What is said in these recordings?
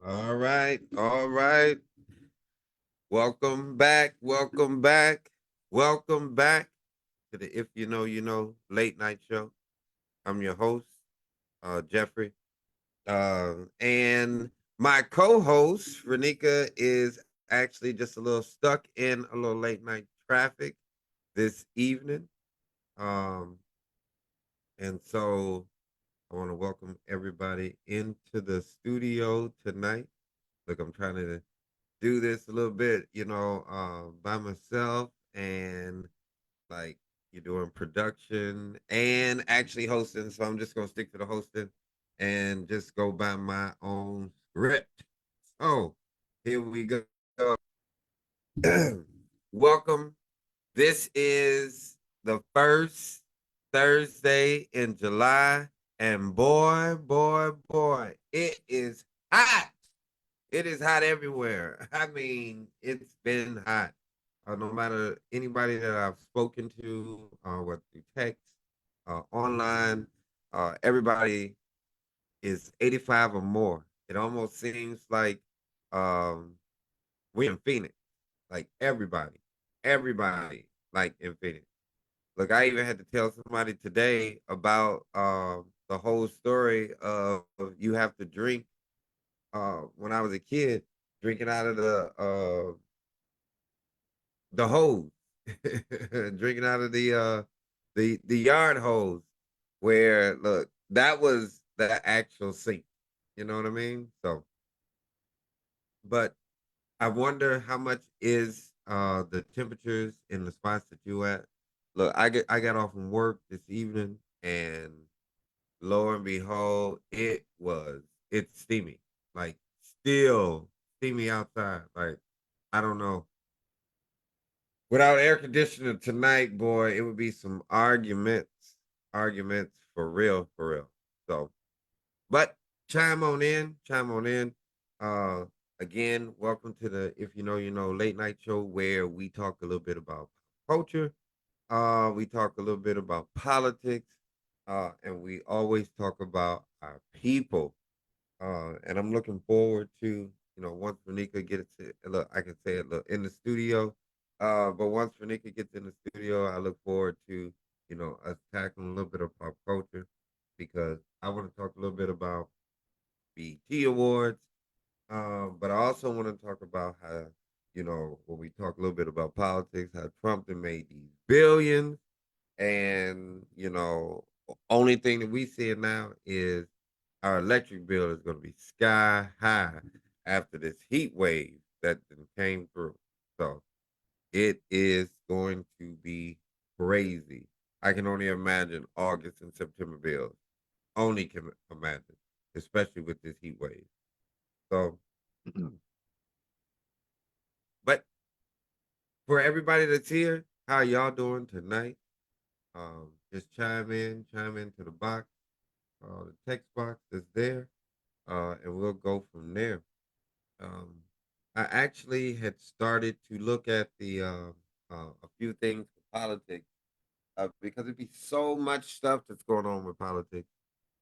All right, all right. Welcome back, welcome back, welcome back to the If You Know, You Know late night show. I'm your host, Jeffrey. And my co host, Renika, is actually just a little stuck in a little late night traffic this evening. Um, and so I want to welcome everybody into the studio tonight. Look, I'm trying to do this a little bit, by myself and like you're doing production and actually hosting. So I'm just gonna stick to the hosting and just go by my own script. So here we go. Welcome. This is the first Thursday in July, and boy, it is hot. It is hot everywhere. I mean, it's been hot. No matter anybody that I've spoken to, whether through text, online, everybody is 85 or more. It almost seems like um, we're in Phoenix. Like everybody, like in Phoenix. Look, I even had to tell somebody today about the whole story of you have to drink when I was a kid, drinking out of the hose, drinking out of the yard hose, where look that was the actual sink. You know what I mean? So, but I wonder how much is the temperatures in the spots that you at. Look, I got off from work this evening, and lo and behold, it's steamy, like still steamy outside. Like I don't know. Without air conditioner tonight, boy, it would be some arguments for real, for real. So, but chime on in. Uh, Again, welcome to the If You Know, You Know late night show where we talk a little bit about culture. We talk a little bit about politics. And we always talk about our people. And I'm looking forward to, once Renika gets it, look, I can say it, look, in the studio. But once Renika gets in the studio, I look forward to, us tackling a little bit of pop culture because I want to talk a little bit about BT Awards. But I also want to talk about how, when we talk a little bit about politics, how Trump then made these billions and, only thing that we see now is our electric bill is going to be sky high after this heat wave that then came through. So it is going to be crazy. I can only imagine August and September bills. Only can imagine, especially with this heat wave. So, but for everybody that's here, how y'all doing tonight? Just chime into the box, the text box that's there, and we'll go from there. Um, I actually had started to look at a few things for politics because it'd be so much stuff that's going on with politics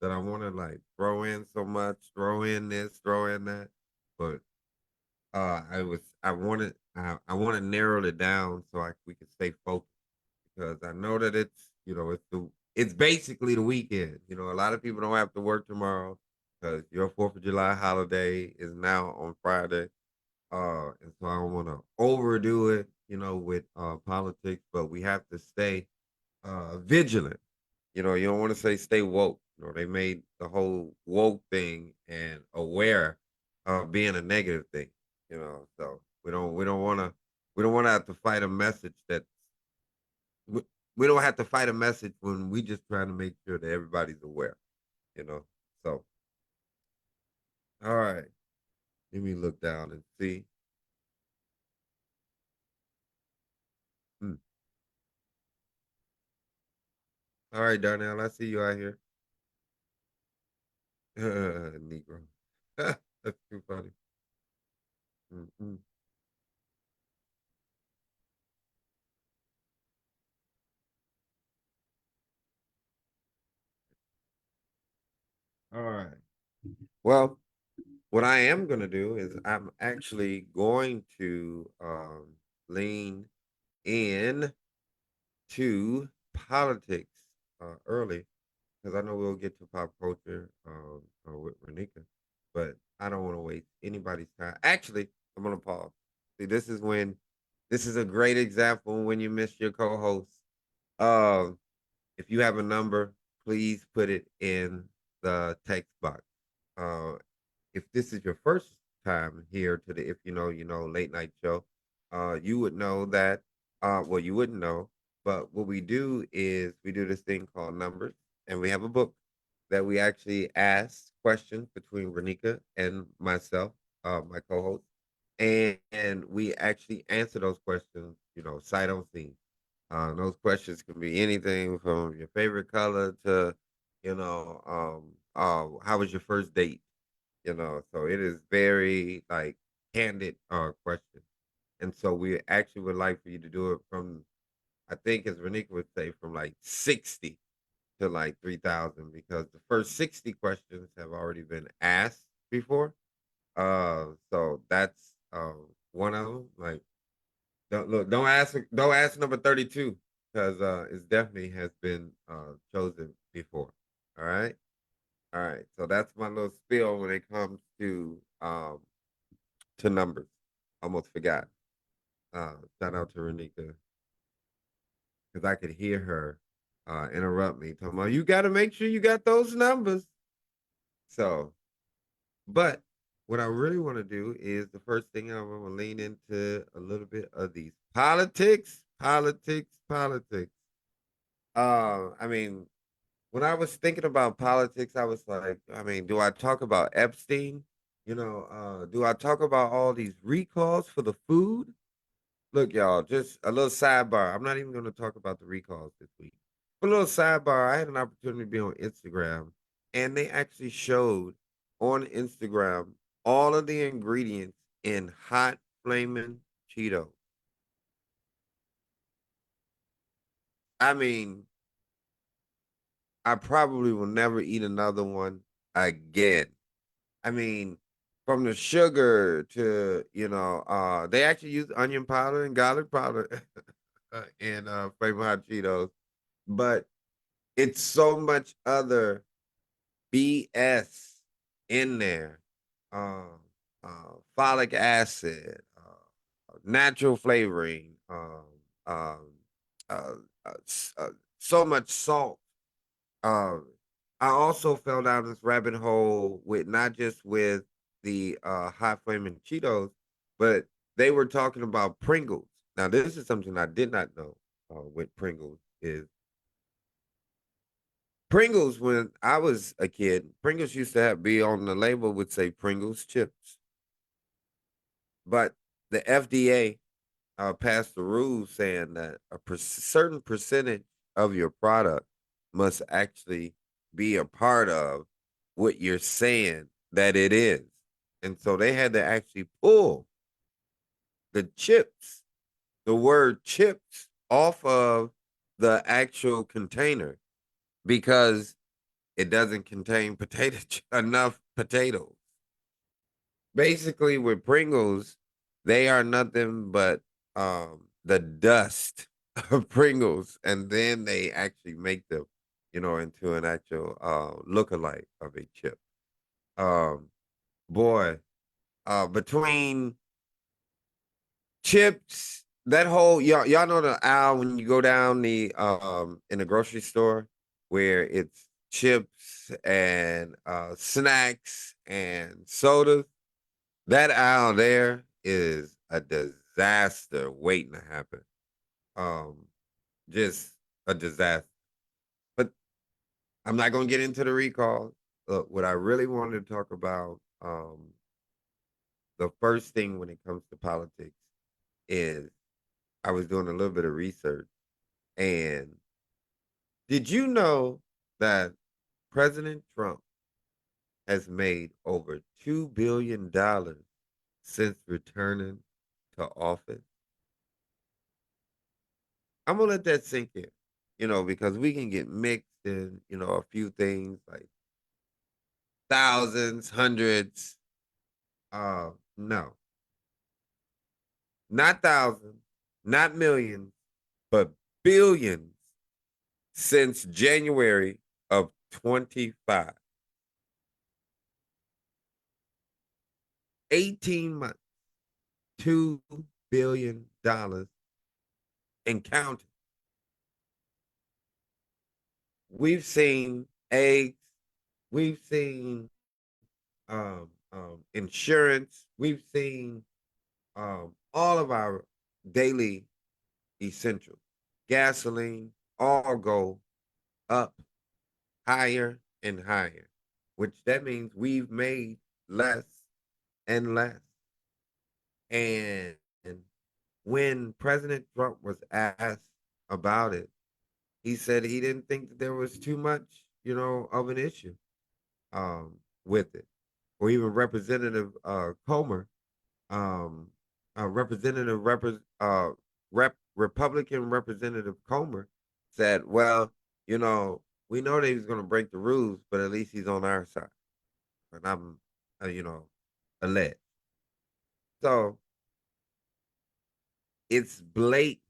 that I want to like throw in so much, throw in this, throw in that. But I want to narrow it down so we can stay focused because I know that it's basically the weekend. You know, a lot of people don't have to work tomorrow because your Fourth of July holiday is now on Friday. And so I don't want to overdo it, with politics, but we have to stay vigilant. You know, you don't want to say stay woke. You know, they made the whole woke thing and aware being a negative thing. You know, so we don't want to have to fight a message that we, we don't have to fight a message when we just trying to make sure that everybody's aware. You know, so all right, let me look down and see. Hmm. All right, Darnell, I see you out here. Negro. That's too funny. Mm-mm. All right. Well, what I am going to do is I'm actually going to lean in to politics early because I know we'll get to pop culture with Renika, but I don't want to waste anybody's time. Actually, I'm going to pause. See, this is a great example when you miss your co-host. Um, if you have a number, please put it in the text box. Uh, if this is your first time here to the If You Know, You Know late night show, you would know that, well, you wouldn't know, but what we do is we do this thing called numbers, and we have a book that we actually ask questions between Renika and myself, my co host, and we actually answer those questions, sight unseen. Those questions can be anything from your favorite color to, how was your first date? So it is very like candid question. And so we actually would like for you to do it from, I think as Renika would say, from like 60 to like 3,000 because the first 60 questions have already been asked before. So that's one of them. Like don't ask number 32 because it definitely has been chosen before. All right. All right. So that's my little spiel when it comes to numbers. Almost forgot. Shout out to Renika because I could hear her interrupt me talking about you got to make sure you got those numbers. So, but what I really want to do is the first thing I'm going to lean into a little bit of these politics, politics, politics. I mean, when I was thinking about politics, I was like, I mean, do I talk about Epstein? Do I talk about all these recalls for the food? Look, y'all, just a little sidebar. I'm not even going to talk about the recalls this week. But a little sidebar. I had an opportunity to be on Instagram, and they actually showed on Instagram all of the ingredients in hot flaming Cheetos. I mean, I probably will never eat another one again. I mean, from the sugar to, they actually use onion powder and garlic powder in flaming hot Cheetos. But it's so much other BS in there. Um, Folic acid, natural flavoring, um, uh, so much salt. Um, I also fell down this rabbit hole with not just with the hot flaming Cheetos, but they were talking about Pringles. Now, this is something I did not know with Pringles is Pringles, when I was a kid, Pringles used to be on the label would say Pringles chips. But the FDA passed the rule saying that certain percentage of your product must actually be a part of what you're saying that it is. And so they had to actually pull the chips, the word chips, off of the actual container because it doesn't contain enough potatoes. Basically, with Pringles, they are nothing but the dust of Pringles, and then they actually make them, into an actual look-alike of a chip. Um, boy, between chips, that whole y'all know the aisle when you go down the in the grocery store where it's chips and snacks and sodas. That aisle there is a disaster waiting to happen. Um, just a disaster. But I'm not gonna get into the recall. Look, what I really wanted to talk about, the first thing when it comes to politics is I was doing a little bit of research. And did you know that President Trump has made over $2 billion since returning to office? I'm gonna let that sink in, because we can get mixed in, a few things like thousands, hundreds. No, not thousands, not millions, but billions since January of 25. 18 months, $2 billion and counting. We've seen eggs, we've seen insurance, we've seen all of our daily essentials, gasoline, all go up higher and higher, which that means we've made less and less. And when President Trump was asked about it, he said he didn't think that there was too much, of an issue um, with it. Or even Representative Comer, um, Republican Representative Comer said, "Well, you know, we know that he's going to break the rules, but at least he's on our side." And I'm, alleged. So it's blatant.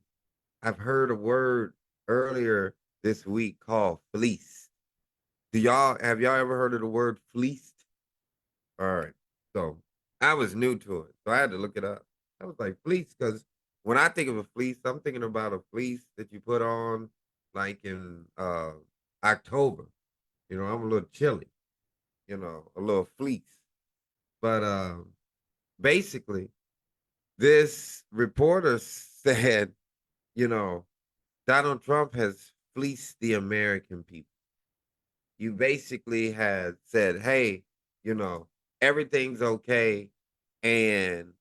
I've heard a word earlier this week called fleece. Have y'all ever heard of the word fleeced? All right. So I was new to it. So I had to look it up. I was like, fleece, because when I think of a fleece, I'm thinking about a fleece that you put on like in October. I'm a little chilly, a little fleece. But basically, this reporter said, you know, Donald Trump has fleeced the American people. You basically had said, hey, you know, everything's okay. And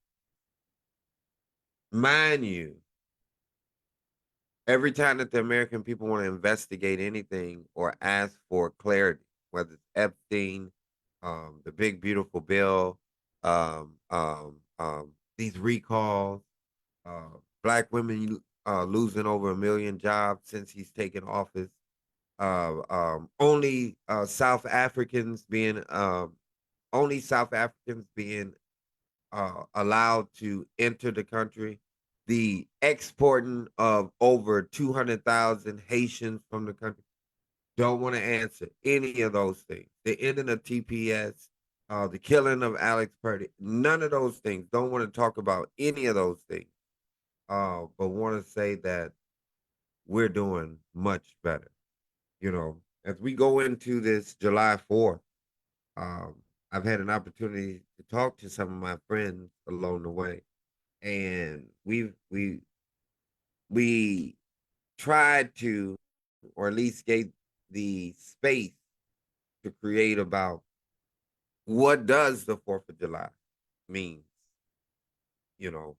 mind you, every time that the American people want to investigate anything or ask for clarity, whether it's Epstein, the big beautiful bill, these recalls, black women losing over 1 million jobs since he's taken office, only South Africans being allowed to enter the country, the exporting of over 200,000 Haitians from the country. Don't want to answer any of those things. The ending of TPS, the killing of Alex Purdy, none of those things. Don't want to talk about any of those things. But want to say that we're doing much better. As we go into this July 4th, um, I've had an opportunity to talk to some of my friends along the way, and we tried to, or at least gave the space to create about what does the 4th of July mean, you know,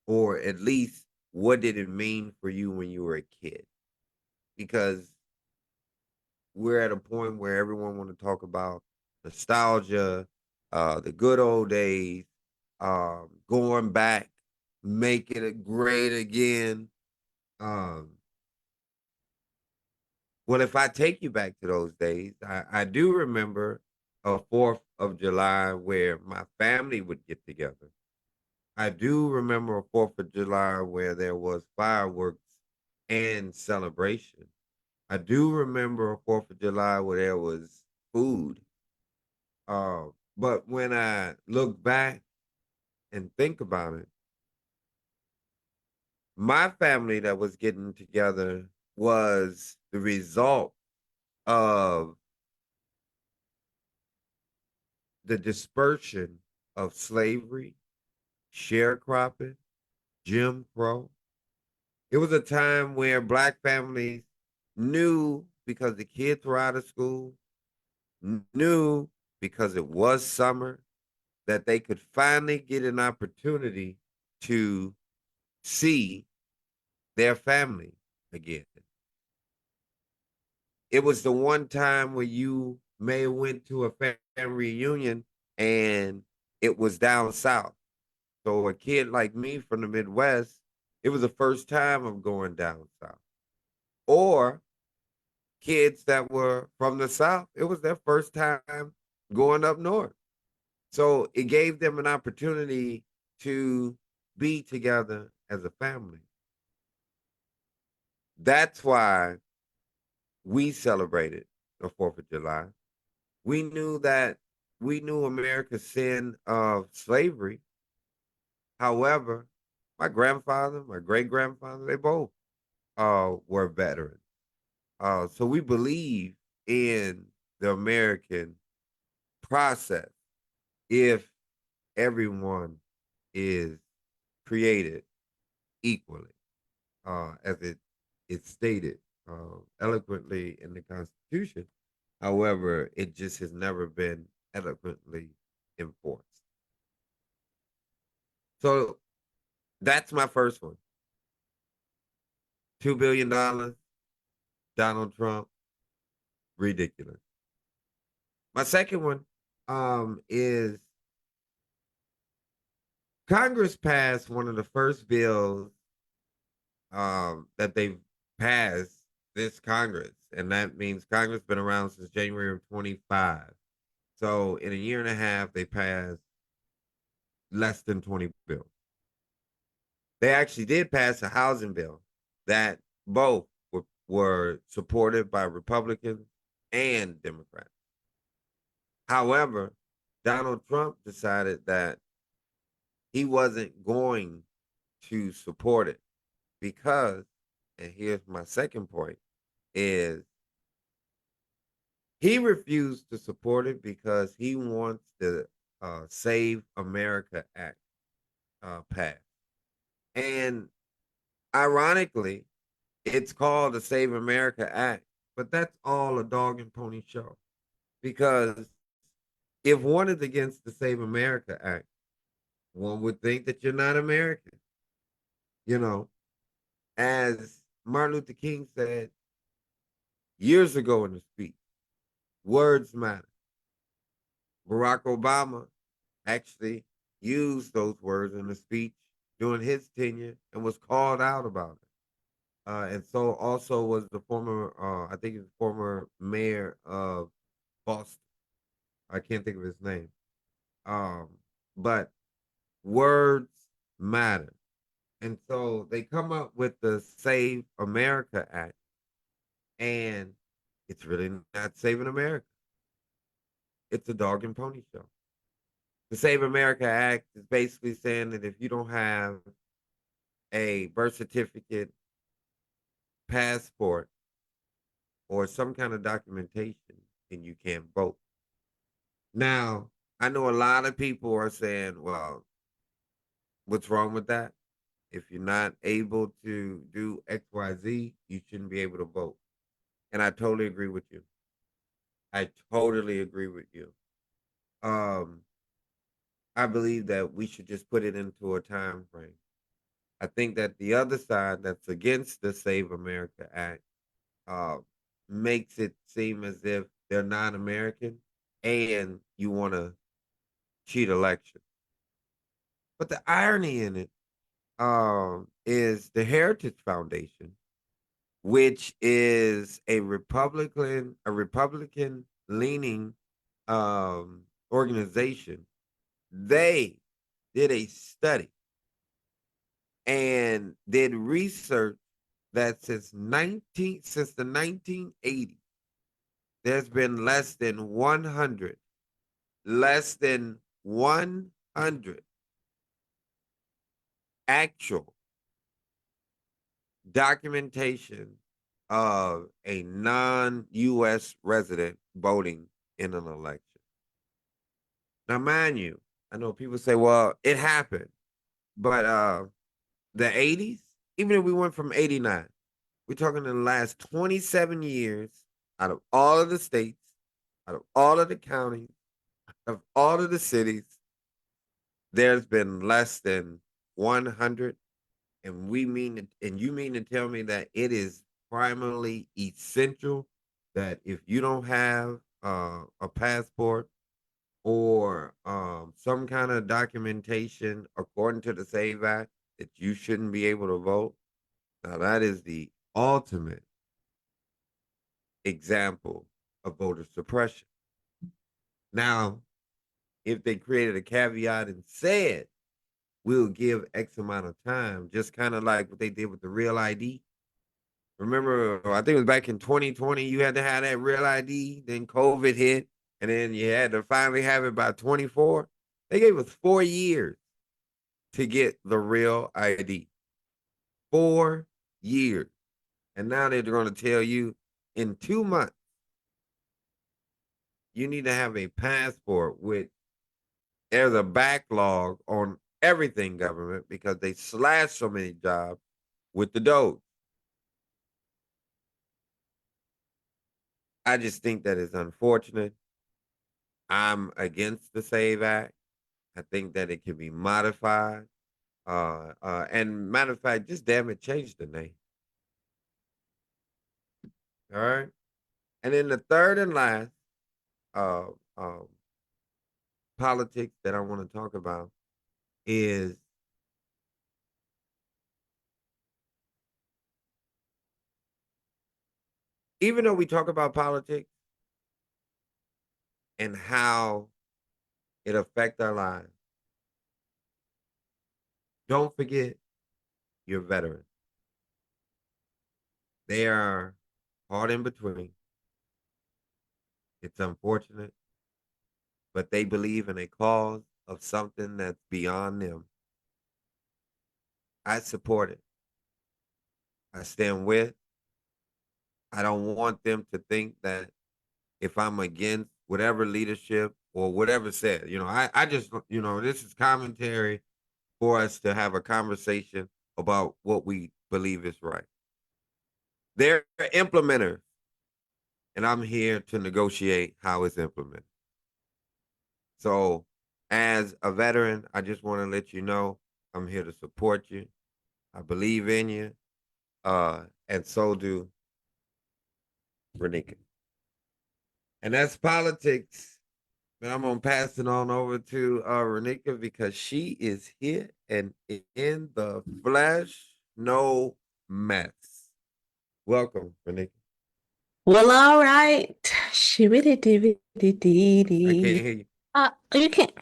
or at least what did it mean for you when you were a kid? Because we're at a point where everyone want to talk about nostalgia, the good old days, going back, making it great again. Um, well, if I take you back to those days, I do remember a 4th of July where my family would get together. I do remember a 4th of July where there was fireworks and celebration. I do remember a 4th of July where there was food. But when I look back and think about it, my family that was getting together was the result of the dispersion of slavery, sharecropping, Jim Crow. It was a time where black families knew because the kids were out of school, knew because it was summer, that they could finally get an opportunity to see their family again. It was the one time where you may have went to a family reunion and it was down south. So a kid like me from the Midwest, it was the first time of going down south. Or kids that were from the South, it was their first time going up north. So it gave them an opportunity to be together as a family. That's why we celebrated the 4th of July. We knew that we knew America's sin of slavery. However, my grandfather, my great grandfather, they both were veterans. So we believe in the American process if everyone is created equally, as it is stated eloquently in the Constitution. However, it just has never been eloquently enforced. So that's my first one. $2 billion, Donald Trump, ridiculous. My second one is Congress passed one of the first bills that they've passed this Congress, and that means Congress been around since January of 25. So in a year and a half, they passed less than 20 bills. They actually did pass a housing bill that both were supported by Republicans and Democrats. However, Donald Trump decided that he wasn't going to support it because, and here's my second point, is he refused to support it because he wants the Save America Act passed. And ironically, it's called the Save America Act, but that's all a dog and pony show. Because if one is against the Save America Act, one would think that you're not American. You know, as Martin Luther King said years ago in a speech, words matter. Barack Obama actually used those words in a speech during his tenure and was called out about it. And so also was the former, I think it's former mayor of Boston. I can't think of his name. Um, but words matter. And so they come up with the Save America Act, and it's really not saving America. It's a dog and pony show. The Save America Act is basically saying that if you don't have a birth certificate, passport, or some kind of documentation, then you can't vote. Now, I know a lot of people are saying, well, what's wrong with that? If you're not able to do XYZ, you shouldn't be able to vote. And I totally agree with you. I totally agree with you. Um, I believe that we should just put it into a time frame. I think that the other side that's against the Save America Act uh, makes it seem as if they're not American and you want to cheat election. But the irony in it is the Heritage Foundation, which is a Republican leaning organization. They did a study and did research that since the 1980s, there's been less than 100 actual documentation of a non-US resident voting in an election. Now, mind you, I know people say, well, it happened, but the 80s, even if we went from 89, we're talking in the last 27 years, out of all of the states, out of all of the counties, of all of the cities, there's been less than 100. And you mean to tell me that it is primarily essential that if you don't have a passport or some kind of documentation according to the Save Act that you shouldn't be able to vote? Now, that is the ultimate, example of voter suppression. Now, if they created a caveat and said, we'll give X amount of time, just kind of like what they did with the real ID. Remember, I think it was back in 2020, you had to have that real ID, then COVID hit, and then you had to finally have it by 24. They gave us 4 years to get the real ID. 4 years. And now they're going to tell you in 2 months, you need to have a passport with there's a backlog on everything government because they slashed so many jobs with the Doge. I just think that is unfortunate. I'm against the Save Act. I think that it can be modified. And matter of fact, just damn it, change the name. All right. And then the third and last uh, um, politics that I want to talk about is even though we talk about politics and how it affects our lives, don't forget your veterans. They are caught in between. It's unfortunate, but they believe in a cause of something that's beyond them. I support it. I stand with. I don't want them to think that if I'm against whatever leadership or whatever said, I just, this is commentary for us to have a conversation about what we believe is right. They're implementers, and I'm here to negotiate how it's implemented. So, as a veteran, I just want to let you know I'm here to support you. I believe in you, and so do Renika. And that's politics. But I'm gonna pass it on over to Renika because she is here and in the flesh, no mess. Welcome, Renika. Well, all right. Shibbity I can't dibbity. hear you. You can't.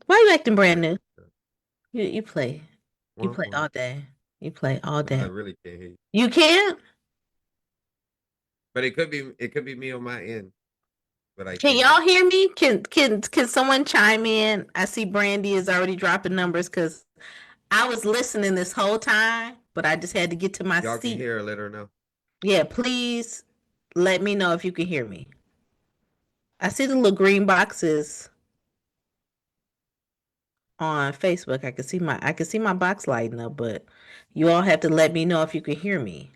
Why are you acting brand new? You play. You Womp play womp. all day. You play all I day. really can't hear you. You can't? But it could be me on my end, but I Can can't hear y'all hear me? Can someone chime in? I see Brandy is already dropping numbers because I was listening this whole time, but I just had to get to my you. Y'all can seat. hear her, let her know. Yeah, please let me know if you can hear me. I see the little green boxes on Facebook. I can see my box lighting up, but you all have to let me know if you can hear me.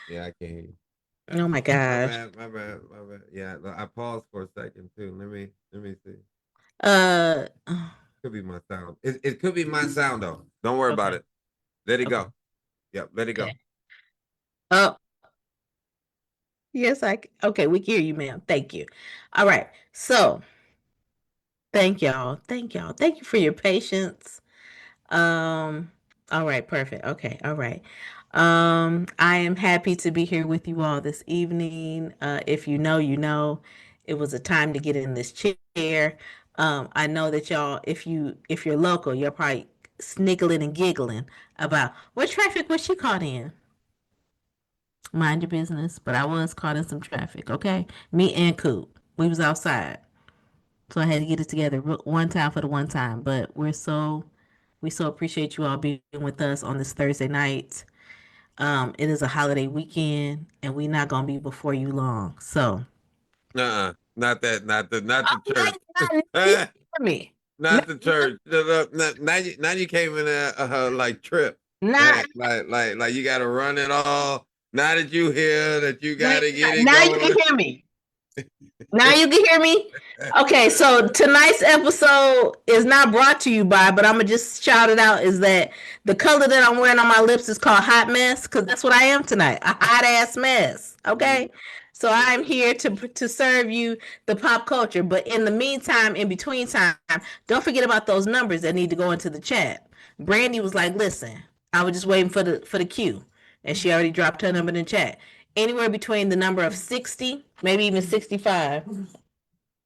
Yeah, I can't hear you. Oh my My gosh. bad, my bad, my bad. Yeah, I paused for a second too. Let me see. Uh Could be my sound. It could be my sound though. Don't worry about okay. it. Let it Okay. go. Yep, let it go. Okay. Oh, yes, okay, we can hear you, ma'am. Thank you. All right. So, thank y'all. Thank y'all. Thank you for your patience. All right, perfect. Okay, all right. I am happy to be here with you all this evening. If you know, you know, it was a time to get in this chair. I know that y'all, if you're local, you're probably sniggling and giggling about what traffic was she caught in. Mind your business, but I was caught in some traffic. Okay, me and Coop, we was outside, so I had to get it together one time for the one time. But we so appreciate you all being with us on this Thursday night. It is a holiday weekend, and we're not gonna be before you long. So, Not that. Not the church. you hear me. No, Not the church. Now you came in like trip. not Like you got to run it all. Now that you hear that you got wait. to get it Now you can going. hear me. Now you can hear me. Okay, so tonight's episode is not brought to you by, but I'm gonna just shout it out. Is that the color that I'm wearing on my lips is called hot mess because that's what I am tonight, a hot ass mess. Okay, so I'm here to serve you the pop culture. But in the meantime, in between time, don't forget about those numbers that need to go into the chat. Brandy was like, "Listen, I was just waiting for the cue," and she already dropped her number in the chat. Anywhere between the number of 60, maybe even 65.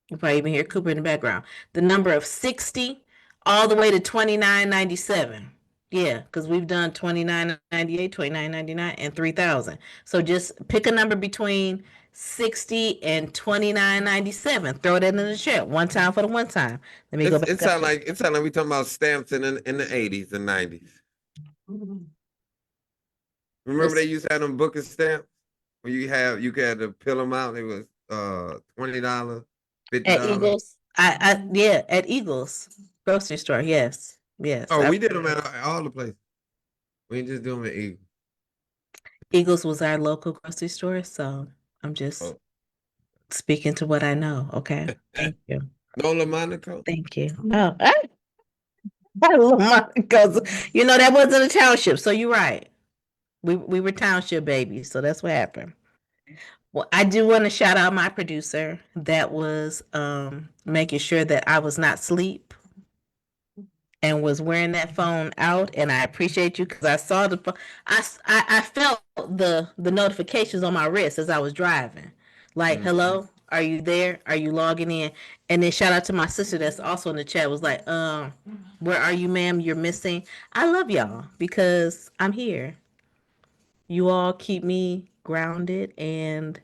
You probably even hear Cooper in the background. The number of 60 all the way to 29.97. Yeah, because we've done 29.98, 29.99, and 3,000. So just pick a number between 60 and 29.97. Throw that in the chat. One time for the one time. Let me go It's back up here. it sound like we talking about stamps in the 80s and 90s. Remember they What's used to have them booking stamps where you had to fill them out. It was $20, at $50. Eagles? I yeah, at Eagles grocery store. Yes. Yes. Oh, we did them at all the places. We didn't just do them at Eagle. Eagles was our local grocery store, so I'm just Oh. speaking to what I know. Okay. Thank you. No Monaco. Thank you. Oh, I love my because that wasn't a township. So you're right. We were township babies. So that's what happened. Well, I do want to shout out my producer that was making sure that I was not asleep and was wearing that phone out. And I appreciate you because I saw the phone. I felt the notifications on my wrist as I was driving. Like, Mm. hello, are you there? Are you logging in? And then shout out to my sister that's also in the chat was like, where are you, ma'am? You're missing. I love y'all because I'm here. You all keep me grounded and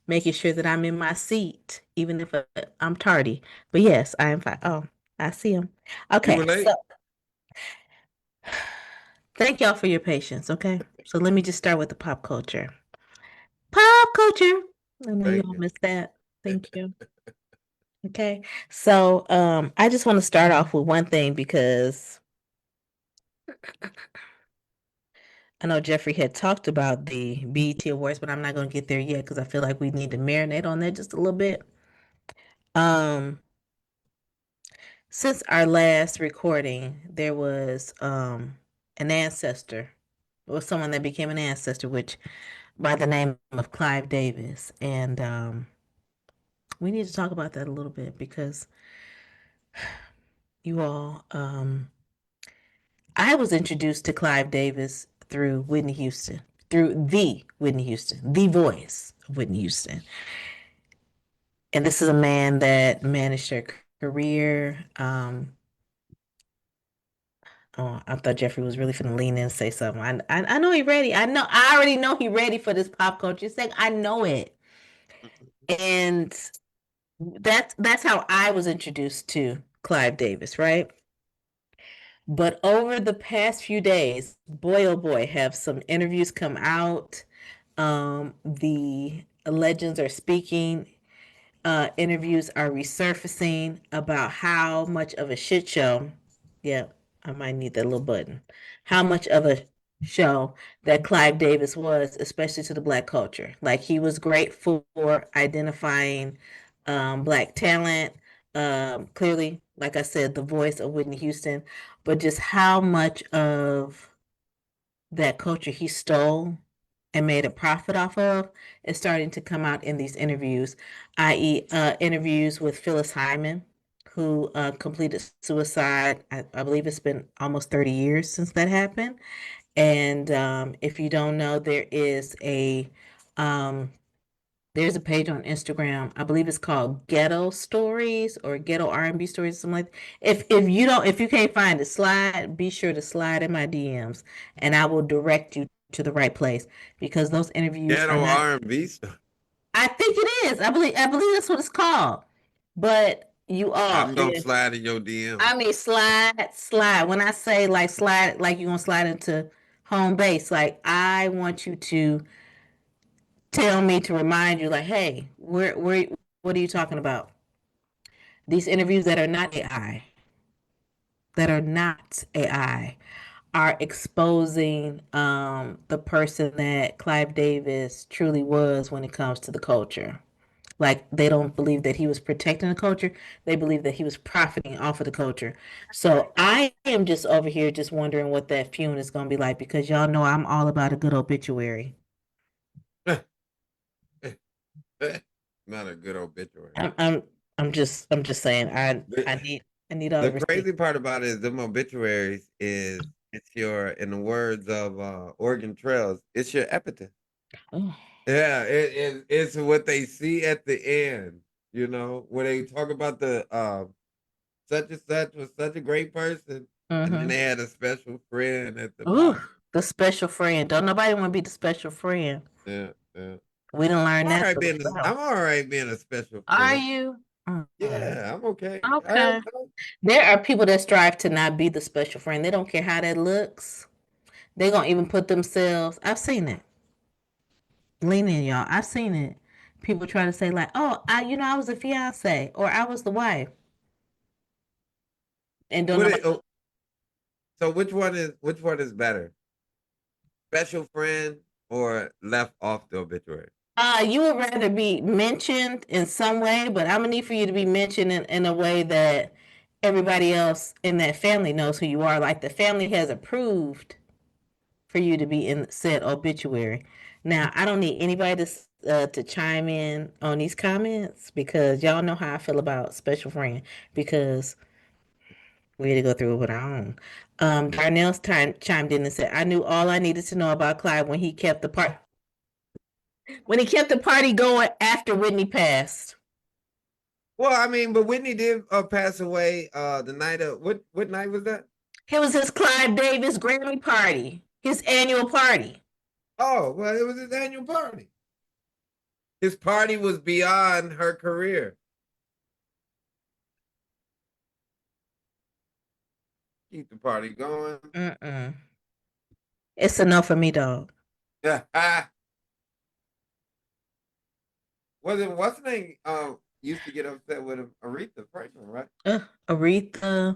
making sure that I'm in my seat, even if I'm tardy. But yes, I am fine. Oh, I see him. You Okay, were so late. thank y'all for your patience. Okay, so let me just start with the pop culture. Pop culture. I know you Thank all you. missed that. Thank you. Okay, so I just want to start off with one thing because I know Jeffrey had talked about the BET Awards, but I'm not going to get there yet because I feel like we need to marinate on that just a little bit. Um, since our last recording, there was an ancestor, or someone that became an ancestor, which by the name of Clive Davis, and we need to talk about that a little bit because you all, I was introduced to Clive Davis through Whitney Houston, through the Whitney Houston, the voice of Whitney Houston. And this is a man that managed her career. Oh, I thought Jeffrey was really finna lean in and say something. I know he ready. I already know he ready for this pop culture. It's like I know it. And that's how I was introduced to Clive Davis, right? But over the past few days, boy oh boy, have some interviews come out. The legends are speaking. Interviews are resurfacing about how much of a shit show. Yeah, I might need that little button. How much of a show that Clive Davis was, especially to the black culture. Like he was great for identifying black talent. Clearly, like I said, the voice of Whitney Houston, but just how much of that culture he stole and made a profit off of is starting to come out in these interviews, i.e., interviews with Phyllis Hyman, who completed suicide. I believe it's been almost 30 years since that happened. And if you don't know, um, there's a page on Instagram. I believe it's called Ghetto Stories or Ghetto R&B Stories, something like that. If you can't find it, be sure to slide in my DMs and I will direct you to the right place because those interviews are Ghetto not. R&B stuff. I think it is. I believe that's what it's called. But you all, I'm gonna if slide in your DM. I mean slide. When I say like slide, like you're gonna slide into home base, like I want you to tell me to remind you, like, hey, what are you talking about? These interviews that are not AI, are exposing the person that Clive Davis truly was when it comes to the culture. Like they don't believe that he was protecting the culture; they believe that he was profiting off of the culture. So I am just over here just wondering what that feud is going to be like because y'all know I'm all about a good obituary. Not a good obituary. I'm I'm I'm just saying I The, I need. I need all The the receipts. crazy part about it is them obituaries is it's your, in the words of Oregon Trails, it's your epitaph. Oh. Yeah, it's what they see at the end. You know, when they talk about the such and such was such a great person, and then Mm-hmm. they had a special friend at the Ooh, bottom. the special friend. Don't nobody want to be the special friend. Yeah, yeah. We didn't learn I'm all that right till being the I'm all right being a special Are friend. you? Yeah, I'm okay. Okay. There are people that strive to not be the special friend. They don't care how that looks. They gonna even put themselves. I've seen it. Lean in, y'all. I've seen it. People try to say like, "Oh, I was the fiance or I was the wife," and don't What nobody. it, so which one is better? Special friend or left off the obituary? You would rather be mentioned in some way, but I'm gonna need for you to be mentioned in a way that everybody else in that family knows who you are. Like the family has approved for you to be in said obituary. Now, I don't need anybody to chime in on these comments because y'all know how I feel about special friend because we had to go through it with our own. Darnell's chimed in and said, "I knew all I needed to know about Clyde when he kept the party going after Whitney passed. Well, I mean, but Whitney did pass away the night of what night was that? It was his Clyde Davis Grammy party, his annual party. Oh, well, it was his annual party. His party was beyond her career. Keep the party going. Mm-mm. It's enough for me, dog. Was it what's the name? Used to get upset with him, Aretha Franklin, right? Aretha,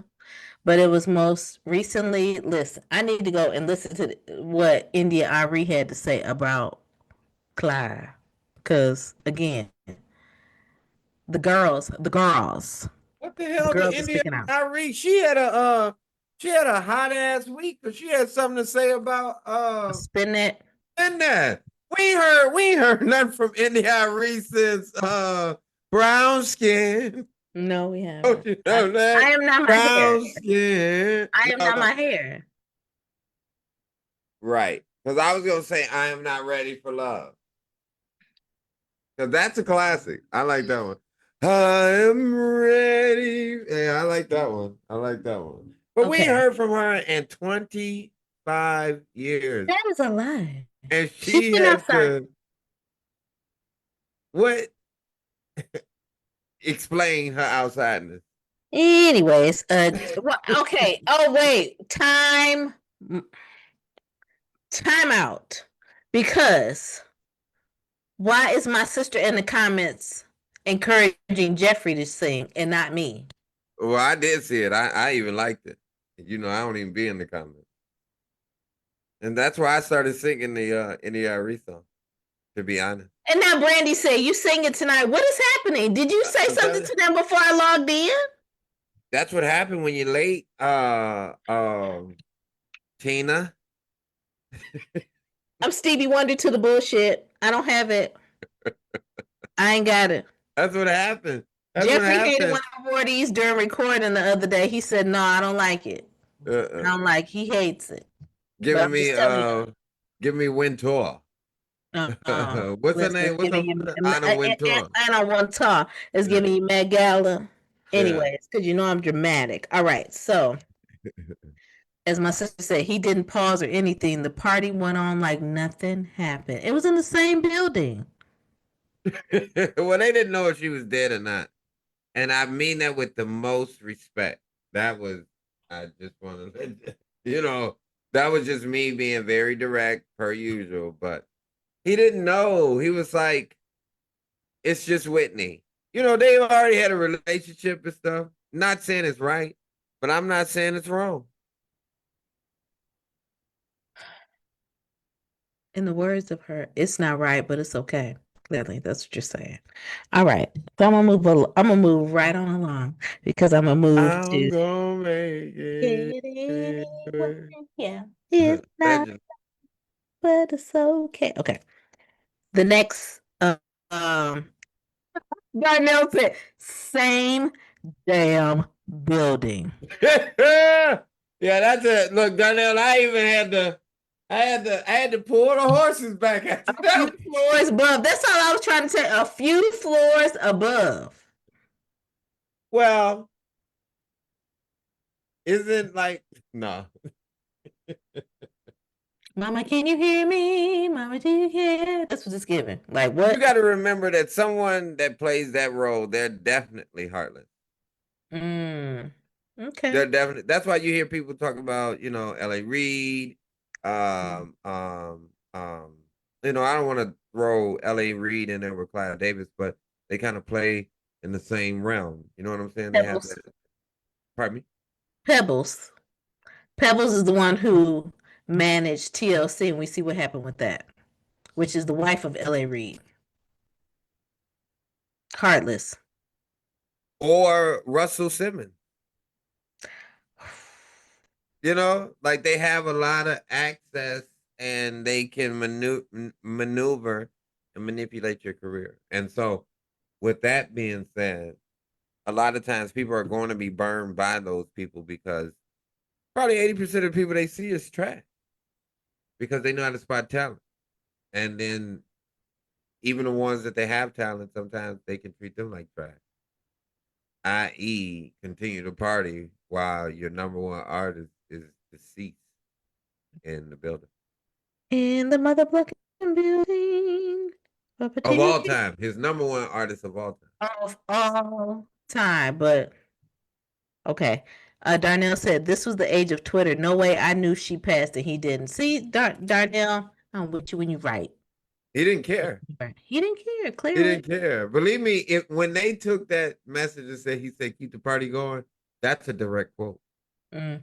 but it was most recently. Listen, I need to go and listen to what India Ari had to say about Clyde, because again, the girls, What the the hell did girls are India speaking out. Kyrie? She had a hot ass week, but she had something to say about Spin that. in that. We ain't heard nothing from India Reese since brown skin. No, we Don't haven't. you I, know that? I am not my hair. Brown skin. I am not No, my hair. right. Because I was gonna say I am not ready for love. Because that's a classic. I like that one. I am ready. Yeah, I like that one. I like that one. But we ain't Okay, heard from her in 25 years. that is a lie. And She's she been had outside. to what explain her outsideness. Anyways, okay. Oh wait, time out. Because why is my sister in the comments encouraging Jeffrey to sing and not me? Well, I did see it. I even liked it. You know, I don't even be in the comments. And that's why I started singing the Reese song, to be honest. And now Brandy said, "You singing tonight? What is happening? Did you say I'm something telling you, to them before I logged in?" that's what happened when you're late. Tina. I'm Stevie Wonder to the bullshit. I don't have it. I ain't got it. That's what happened. That's what Jeffrey hated when happened. I wore these during recording the other day. He said, "No, I don't like it." I Uh-uh. don't like. He hates it. But Giving I'm me just telling give me Wintour. you. What's her Listen, name? it's What's her giving you Anna Wintour? and one tar. It's Yeah. giving you Met Gala. Yeah. Anyways, because you know I'm dramatic. All right. So, as my sister said, he didn't pause or anything. The party went on like nothing happened. It was in the same building. Well, they didn't know if she was dead or not. And I mean that with the most respect. That was, I just want to, you know, that was just me being very direct per usual. But he didn't know. He was like, it's just Whitney. You know, they already had a relationship and stuff. Not saying it's right, but I'm not saying it's wrong. In the words of her, it's not right, but it's okay. Clearly, that's what you're saying. All right. So I'm gonna move right on along because I'm gonna move I'm to gonna make it. get anywhere. Yeah. It's not, Legend. but it's okay. Okay. The next um Darnell said, same damn building. Yeah, that's it. Look, Donnell, I had to pull the horses back after A few that. floors above. That's all I was trying to say. A few floors above. Well, isn't like no. Mama, can you hear me? Mama, do you hear? That's what it's giving. Like You what? got to remember that someone that plays that role, they're definitely heartless. Mm. Okay. They're definitely. That's why you hear people talk about, L.A. Reid. Um, um, um, I don't want to throw L.A. Reid in there with Clive Davis, but they kind of play in the same realm. You know what I'm saying? They have Pebbles. that. Pardon me. Pebbles. Pebbles is the one who managed TLC, and we see what happened with that, which is the wife of L.A. Reid. Heartless. Or Russell Simmons. Like they have a lot of access and they can maneuver and manipulate your career. And so, with that being said, a lot of times people are going to be burned by those people because probably 80% of the people they see is trash because they know how to spot talent. And then, even the ones that they have talent, sometimes they can treat them like trash, i.e., continue to party while your number one artist is deceased in the building. In the mother blocking building. Papa, do Of you all hear? time, his number one artist of all time. Of all time, but okay. Darnell said this was the age of Twitter. No way I knew she passed and he didn't. See, Darnell, I'm with you when you write. He didn't care. He didn't care, He clearly. didn't care. Believe me, if when they took that message and said he said keep the party going, that's a direct quote. Mm.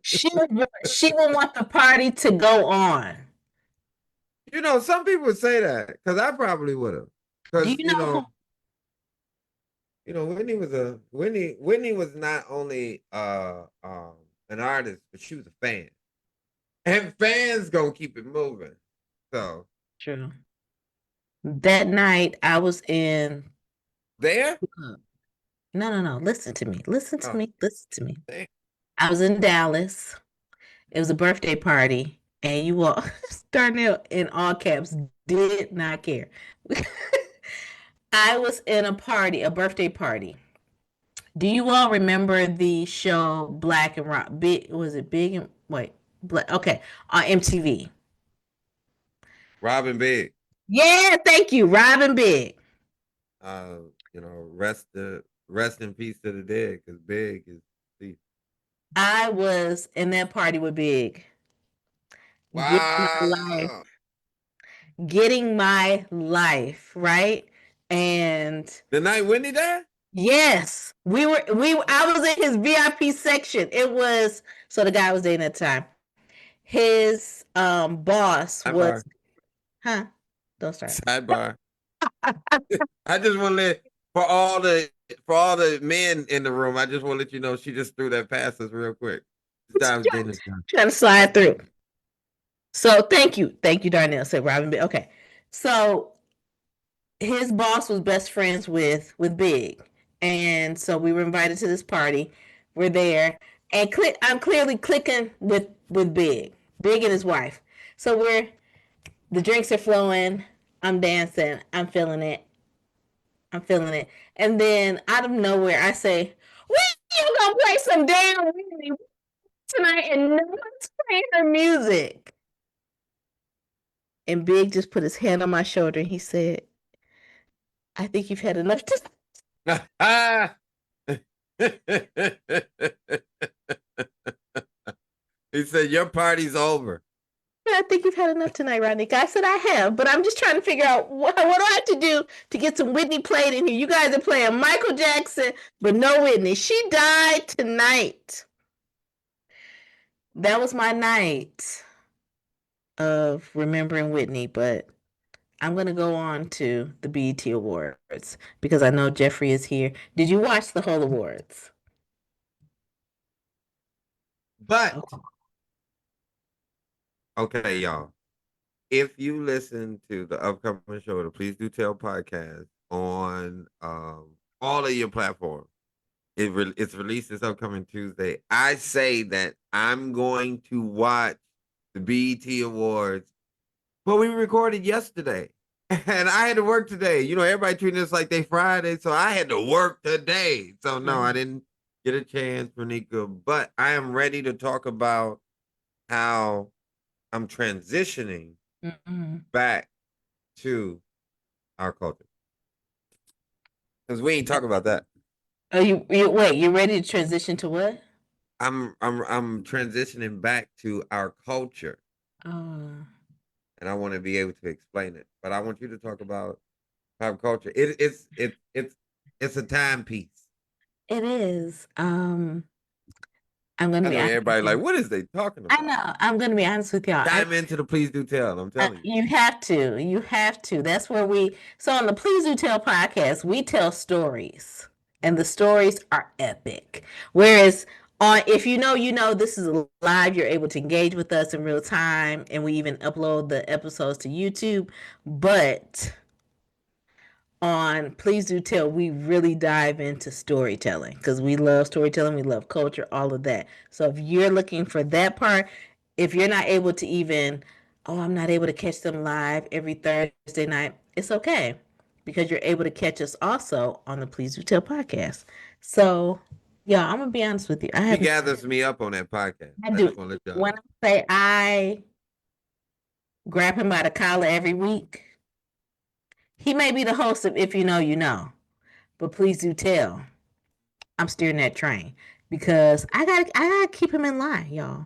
She would want the party to go on. Some people would say that because I probably would have. Do Because you know who? Whitney was not only an artist, but she was a fan, and fans gonna keep it moving. So True. That night I was in. there, No, no, no. Listen to me. Listen to oh, me. Listen to me. damn. I was in Dallas. It was a birthday party, and you all, Darnell in all caps, did not care. I was in a party, a birthday party. Do you all remember the show Black and Rock? Big was it Big and wait, Black? Okay, on MTV. Robin Big. Yeah, thank you, Robin Big. Uh, rest in peace to the dead because Big is see. I was in that party with Big, getting my life, Wow. getting my life right, and The night Whitney died? yes, I was in his VIP section. It was so the guy I was dating at the time. His boss Sidebar. was, huh? Don't start. Sidebar. I just want to let for all the men in the room, I just want to let you know she just threw that past us real quick. Stop dating this guy. Trying to slide through. So thank you, Darnell. Said Robin. Okay, so his boss was best friends with Big, and so we were invited to this party. We're there, and I'm clearly clicking with Big and his wife. So the drinks are flowing. I'm dancing. I'm feeling it. I'm feeling it. And then out of nowhere, I say, "We you gonna play some damn Whitney tonight?" And no one's playing her music. And Big just put his hand on my shoulder and he said, "I think you've had enough to." He said, your party's over. I think you've had enough tonight, Rodney. I said I have, but I'm just trying to figure out what do I have to do to get some Whitney played in here. You guys are playing Michael Jackson, but no Whitney. She died tonight. That was my night of remembering Whitney, but I'm going to go on to the BET Awards because I know Jeffrey is here. Did you watch the whole awards? But, Okay. okay, y'all. If you listen to the upcoming show, the Please Do Tell podcast on all of your platforms, it's released this upcoming Tuesday. I say that I'm going to watch the BET Awards, but we recorded yesterday. And I had to work today. You know, everybody treating this like they Friday, so I had to work today. So no, I Right. didn't get a chance, Renika. But I am ready to talk about how I'm transitioning Mm-hmm. back to our culture because we ain't talk about that. Oh, you wait. You ready to transition to what? I'm transitioning back to our culture, Uh, and I want to be able to explain it. But I want you to talk about pop culture. It's a timepiece. it is. I'm gonna I be know honest with everybody like, you. what is they talking I about? know. I'm gonna be honest with y'all. Chime into the please do tell. I'm telling you. You have to. You have to. That's where we. So on the Please Do Tell podcast, we tell stories, and the stories are epic. Whereas on If You Know, You Know, this is live. You're able to engage with us in real time, and we even upload the episodes to YouTube. But on Please Do Tell, we really dive into storytelling because we love storytelling, we love culture, all of that. So if you're looking for that part, if you're not able to even, oh, I'm not able to catch them live every Thursday night, it's okay because you're able to catch us also on the Please Do Tell podcast. So, yeah, I'm gonna be honest with you. I She have, gathers me up on that podcast. I I just do. want to let y'all When know. I say I grab him by the collar every week, he may be the host of If You Know, You Know, but Please Do Tell. I'm steering that train because I gotta keep him in line, y'all.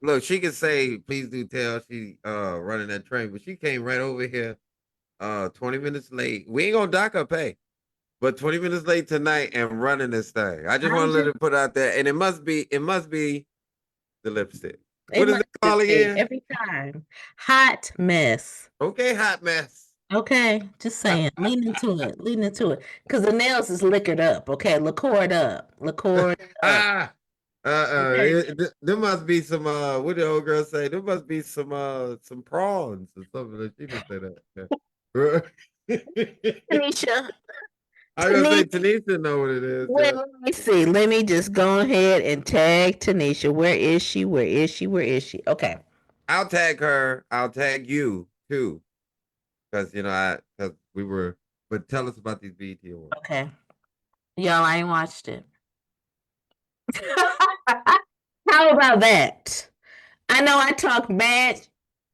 Look, she can say, please do tell she running that train, but she came right over here 20 minutes late. We ain't gonna dock her pay. But 20 minutes late tonight and running this thing. I just want I'm to let just it put out there. And it must be the lipstick. it What is must it called be again? every time. Hot mess. Okay, hot mess. Okay, just saying. Lean into it. Lean into it. Because the nails is liquored up. Okay, liquored up. Liquored up. ah, Okay. there must be some what the old girl say? There must be some prawns or something that she didn't say that. Yeah. Tanisha. I was gonna say Tanisha. Tanisha know what it is. Wait, Yeah. let me see. Let me just go ahead and tag Tanisha. Where is she? Where is she? Where is she? Okay. I'll tag her. I'll tag you too. Because because we were but tell us about these BET awards. Okay. Y'all, I ain't watched it. How about that? I know I talked bad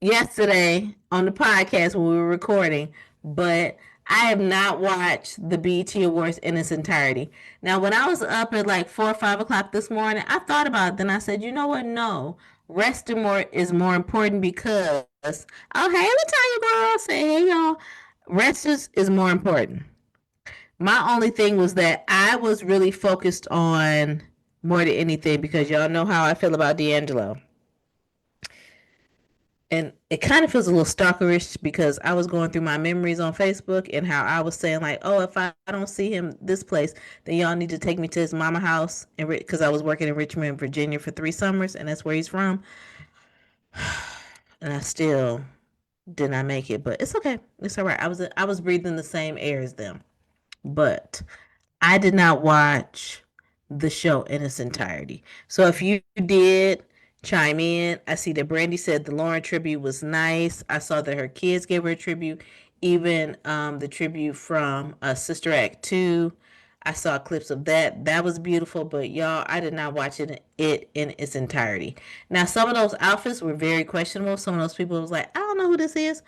yesterday on the podcast when we were recording, but I have not watched the BET Awards in its entirety. Now, when I was up at like 4 or 5 o'clock this morning, I thought about it. Then I said, you know what? No, resting more is more important because, oh, hey, Latonya girl, say, hey, y'all. Rest is more important. My only thing was that I was really focused on more than anything because y'all know how I feel about D'Angelo. And it kind of feels a little stalkerish because I was going through my memories on Facebook and how I was saying like, oh, if I don't see him this place, then y'all need to take me to his mama house and because I was working in Richmond, Virginia for 3 summers, and that's where he's from. And I still did not make it, but it's okay. It's all right. I was breathing the same air as them, but I did not watch the show in its entirety. So if you did, chime in. I see that Brandy said the Lauren tribute was nice. I saw that her kids gave her a tribute, even the tribute from Sister Act 2. I saw clips of that. That was beautiful, but y'all, I did not watch it in its entirety. Now, some of those outfits were very questionable. Some of those people was like, I don't know who this is.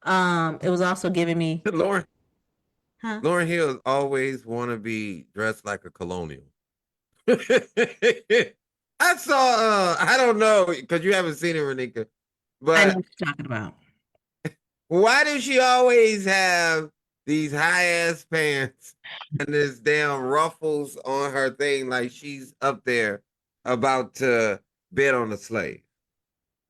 It was also giving me, Lauren huh? Lauren Hill always want to be dressed like a colonial. I saw I don't know because you haven't seen it, Renika, I know but what you're talking about. why does she always have these high ass pants and this damn ruffles on her thing like she's up there about to bid on a slave?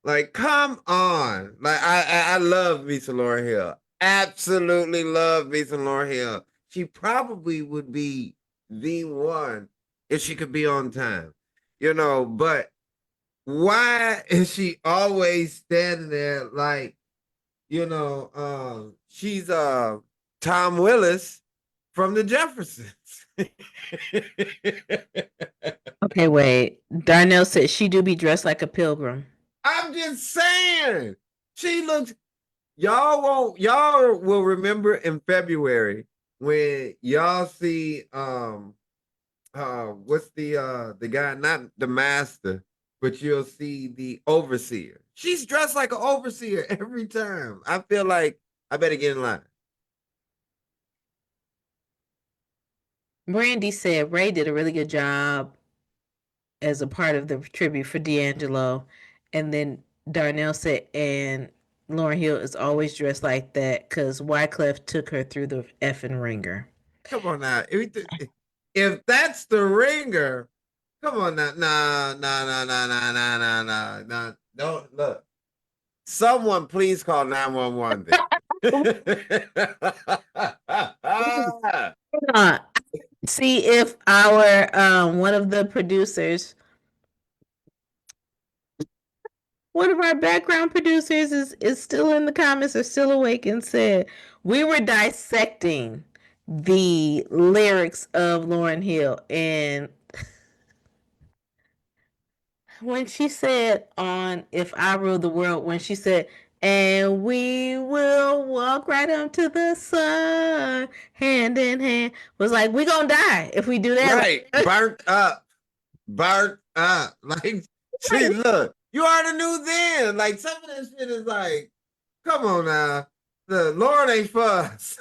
Like, come on. Like, I love me some Lauryn Hill. Absolutely love me some Lauryn Hill. She probably would be the one if she could be on time. But why is she always standing there like, she's Tom Willis from the Jeffersons. Okay, wait. Darnell said she do be dressed like a pilgrim. I'm just saying. She looks y'all will remember in February when y'all see what's the guy, not the master, but you'll see the overseer. She's dressed like an overseer every time. I feel like I better get in line. Brandy said Ray did a really good job as a part of the tribute for D'Angelo. And then Darnell said, and Lauren Hill is always dressed like that because Wyclef took her through the effing ringer. Come on now. If that's the ringer, come on now. Nah, nah, nah, nah, nah, nah, nah, nah, nah. Don't look. Someone please call 911 then. Uh, see if our one of the producers, one of our background producers is still in the comments or still awake and said we were dissecting the lyrics of Lauren Hill, and when she said on If I Rule the World, when she said, and we will walk right up to the sun, hand in hand, was like, we gonna die if we do that. Right. Burnt up. Burnt up. Like, see, look, you already knew then. Like, some of this shit is like, come on now. The Lord ain't for us.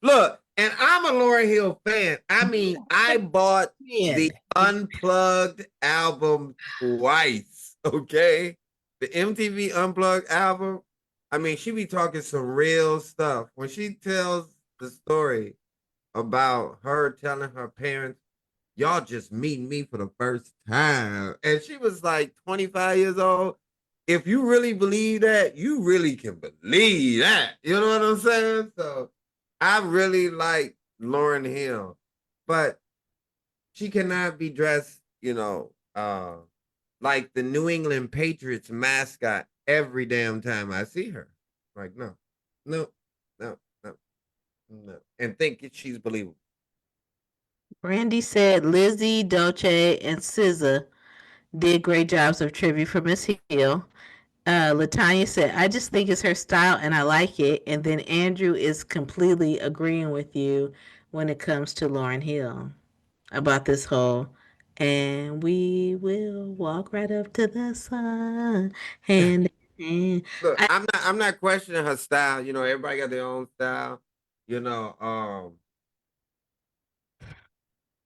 Look, and I'm a Lauryn Hill fan. I mean, I bought the Unplugged album twice. Okay. The MTV Unplugged album. I mean, she be talking some real stuff. When she tells the story about her telling her parents, y'all just meeting me for the first time. And she was like 25 years old. If you really believe that, you really can believe that. You know what I'm saying? So I really like Lauren Hill, but she cannot be dressed, like the New England Patriots mascot every damn time I see her. Like, no, no, no, no, no. And think she's believable. Brandy said Lizzie, Dolce, and SZA did great jobs of tribute for Miss Hill. Latanya said, I just think it's her style and I like it. And then Andrew is completely agreeing with you when it comes to Lauren Hill about this whole, and we will walk right up to the sun, hand in hand. Look, I, I'm not questioning her style. Everybody got their own style. You know,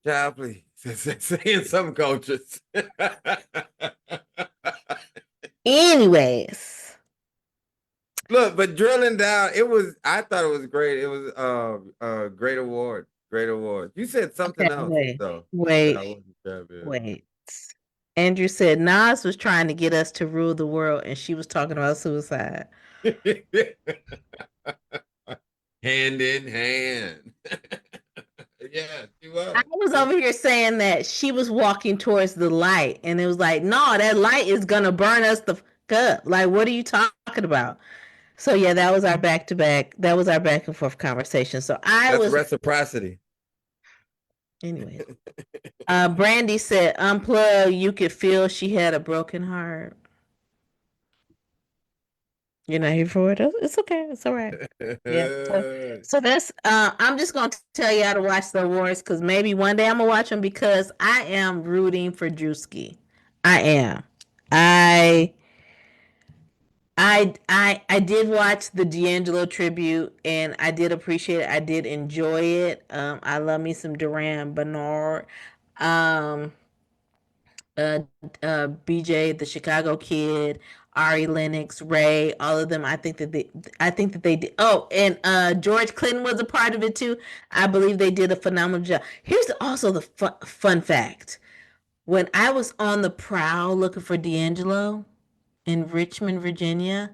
child, please. Say in some cultures. anyways, Look, but drilling down, I thought it was great. It was great award. Great award. You said something okay, else though that I wait, wasn't sure wait. Andrew said Nas was trying to get us to rule the world, and she was talking about suicide. about. Hand in hand. Yeah, she I was. was over here saying that she was walking towards the light, and it was like, no, that light is gonna burn us the fuck up. Like, what are you talking about? So yeah, that was our back to back. That was our back and forth conversation. So I That's was, reciprocity. anyways. Brandy said, "Unplug." You could feel she had a broken heart. You're not here for it. It's okay. It's all right. Yeah. So that's. I'm just gonna tell you how to watch the awards because maybe one day I'm gonna watch them because I am rooting for Drewski. I am. I. I did watch the D'Angelo tribute and I did appreciate it. I did enjoy it. I love me some Duran Bernard. Um, uh, BJ, the Chicago Kid, Ari Lennox, Ray, all of them. I think that they did. Oh, and George Clinton was a part of it too. I believe they did a phenomenal job. Here's also the fun fact: when I was on the prowl looking for D'Angelo in Richmond, Virginia,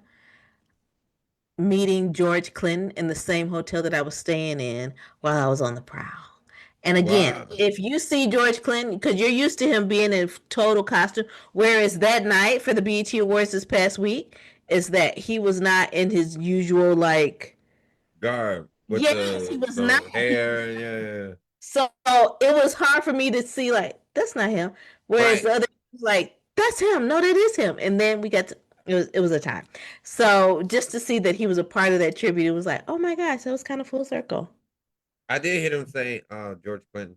meeting George Clinton in the same hotel that I was staying in while I was on the prowl. And again, Wow. if you see George Clinton, because you're used to him being in total costume, whereas that night for the BET Awards this past week is that he was not in his usual like Garb. with Yes, he was not. the hair. Yeah, So it was hard for me to see like that's not him. Whereas right. the other was like, that's him. No, that is him. And then we got to it was a time. So just to see that he was a part of that tribute, it was like, oh my gosh, so it was kind of full circle. I did hear him say George Clinton.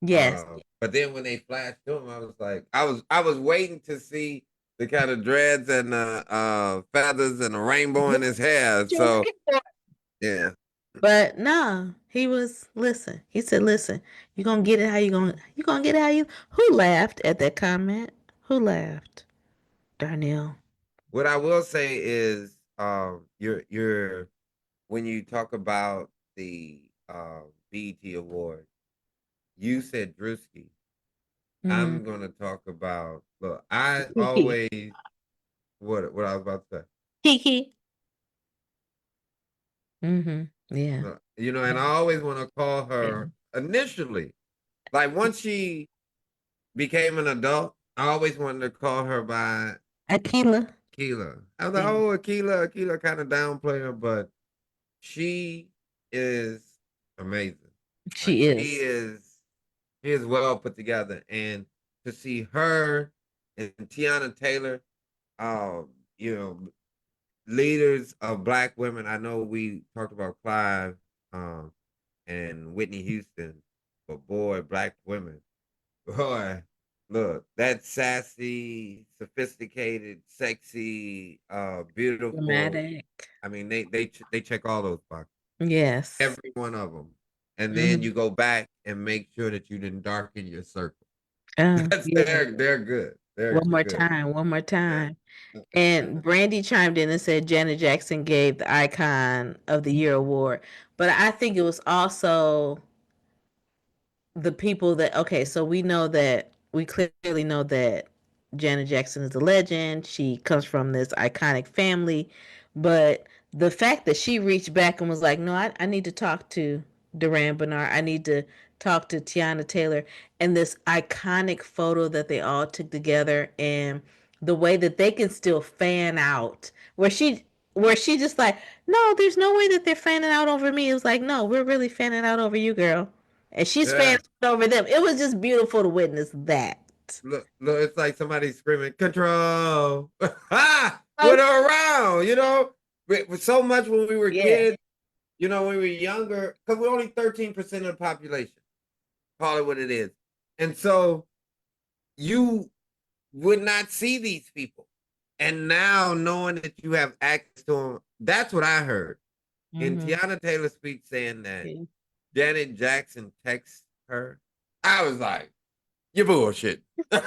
Yes. But then when they flashed to him, I was like, I was waiting to see the kind of dreads and feathers and the rainbow in his hair. So yeah. But nah, he was listen. He said, "Listen, you gonna get it how you." Who laughed at that comment? Who laughed? Darnell. What I will say is, you're when you talk about the BET award, you said Drewski. Mm. I'm gonna talk about. Look, I Kiki. always what I was about to say. Kiki. Mm-hmm. Yeah. And I always want to call Yeah. her initially, like once she became an adult, I always wanted to call her by Aquila. Akila. I was like, Yeah. oh, Akila kind of downplay her, but she is amazing. Like She is. she is well put together, and to see her and Tiana Taylor, um, you know, leaders of Black women. I know we talked about Clive, um, and Whitney Houston, but boy, Black women, boy, look, that sassy, sophisticated, sexy, beautiful. Dramatic. I mean, they check all those boxes, Yes. every one of them, and then Mm-hmm. you go back and make sure that you didn't darken your circle. That's Yeah. they're good. They're One more good. time. One more Yeah. time. And Brandy chimed in and said Janet Jackson gave the Icon of the Year award. But I think it was also the people that okay, so we clearly know that Janet Jackson is a legend. She comes from this iconic family, but the fact that she reached back and was like, "No, I need to talk to Duran Bernard. I need to talk to Tiana Taylor," and this iconic photo that they all took together, and the way that they can still fan out, where she just like, "No, there's no way that they're fanning out over me." It was like, "No, we're really fanning out over you, girl." And she's fanning Yeah. over them. It was just beautiful to witness that. Look, it's like somebody screaming, "Control!" Oh, With her around, with so much when we were yeah. kids, when we were younger, because we're only 13% of the population. Call it what it is, and so you would not see these people, and now knowing that you have access to them, that's what I heard in Mm-hmm. Tiana Taylor's speech saying that Yeah. Janet Jackson texts her. I was like, "You bullshit." You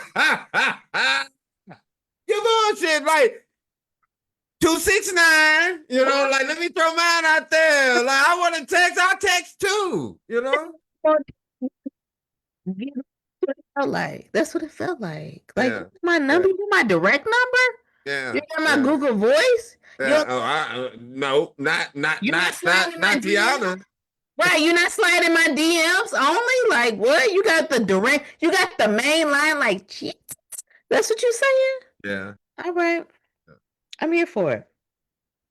bullshit. Like 269. Like let me throw mine out there. Like I want to text, I'll text too. Felt like that's what it felt like. Like Yeah. my Yeah. number, you my direct number. You Yeah. got my Yeah. Google Voice. You Yeah. Oh, no, you're not sliding my not DM. Tiana. Right, you're not sliding my DMs only. Like what? You got the direct. You got the main line. Like shit. That's what you're saying. Yeah. All right, I'm here for it.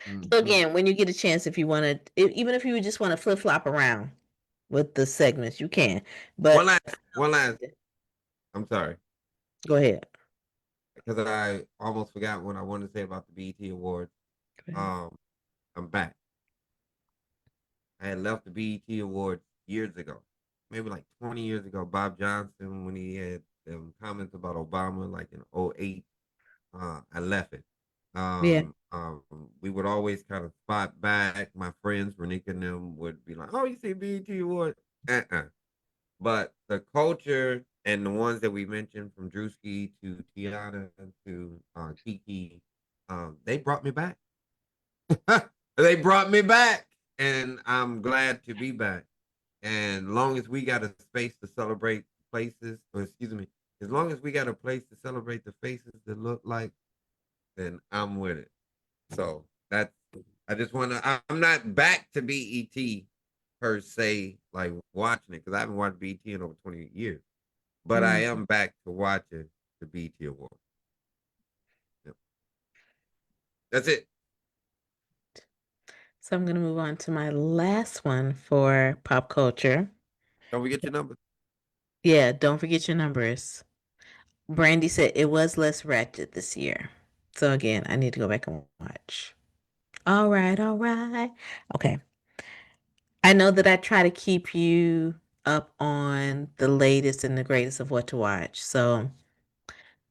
So Mm-hmm. again, when you get a chance, if you want to, even if you just want to flip flop around with the segments, you can. One But last, one last. I'm sorry, go ahead. because I almost forgot what I wanted to say about the BET Awards. Go ahead. Um, I'm back. I had left the BET Awards years ago, maybe like 20 years ago. Bob Johnson, when he had comments about Obama, like in '08, I left it. Yeah. We would always kind of spot back. My friends, Renika and them, would be like, "Oh, you see BET Award?" Uh-uh. But the culture and the ones that we mentioned, from Drewski to Tiana to Kiki, they brought me back. They brought me back, and I'm glad to be back. And long as we got a space to celebrate places, or excuse me, as long as we got a place to celebrate the faces that look like, then I'm with it. So that's I just want to. I'm not back to BET per se, like watching it because I haven't watched BET in over 20 years. But I Mm. am back to watching the BET Awards. Yep. That's it. So I'm going to move on to my last one for pop culture. Don't forget your number. Yeah, don't forget your numbers. Brandy said it was less ratchet this year. So again, I need to go back and watch. All right, all right. Okay. I know that I try to keep you up on the latest and the greatest of what to watch. So,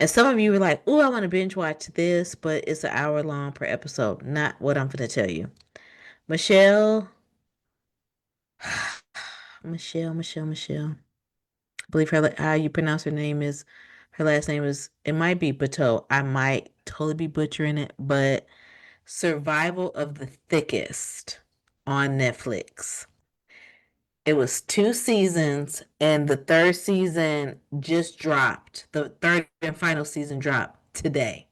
and some of you were like, "Oh, I want to binge watch this, but it's an hour long per episode." Not what I'm going to tell you. Michelle, Michelle. I believe her how you pronounce her name is her last name is it might be Bateau. I might totally be butchering it, but Survival of the Thickest on Netflix. It was two seasons, and the third season just dropped. The third and final season dropped today.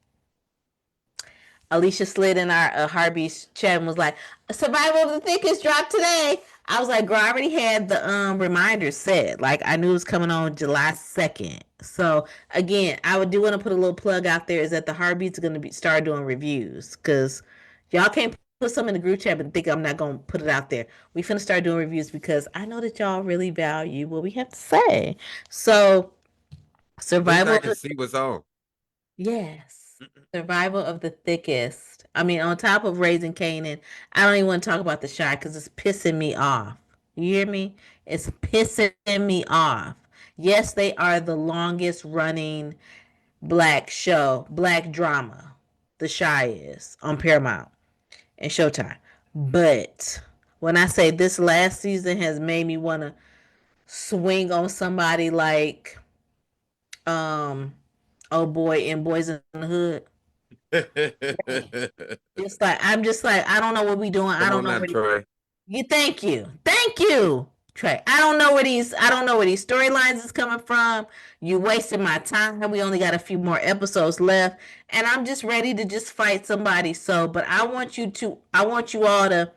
Alicia slid in our Harvey's chat and was like, "Survival of the Thickest dropped today." I was like, "Girl, I already had the reminder set. Like, I knew it was coming on July 2nd." So again, I would do want to put a little plug out there is that the Heartbeats are going to be start doing reviews because y'all can't put some in the group chat and think I'm not going to put it out there. We finna start doing reviews because I know that y'all really value what we have to say. So At least survival I of can the see what's on. Yes. Survival of the thickest. I mean, on top of raising Canaan, I don't even want to talk about the shy because it's pissing me off. You hear me? It's pissing me off. Yes, they are the longest running black show, black drama. The Shy is on Paramount and Showtime. But when I say this last season has made me want to swing on somebody like um oh boy in Boys in the Hood. Just like I'm just like I don't know what we doing. I Come don't on know now, where Troy. thank you, Trey. I don't know where these storylines is coming from. You wasted my time. We only got a few more episodes left, and I'm just ready to just fight somebody. So, but I want you all to.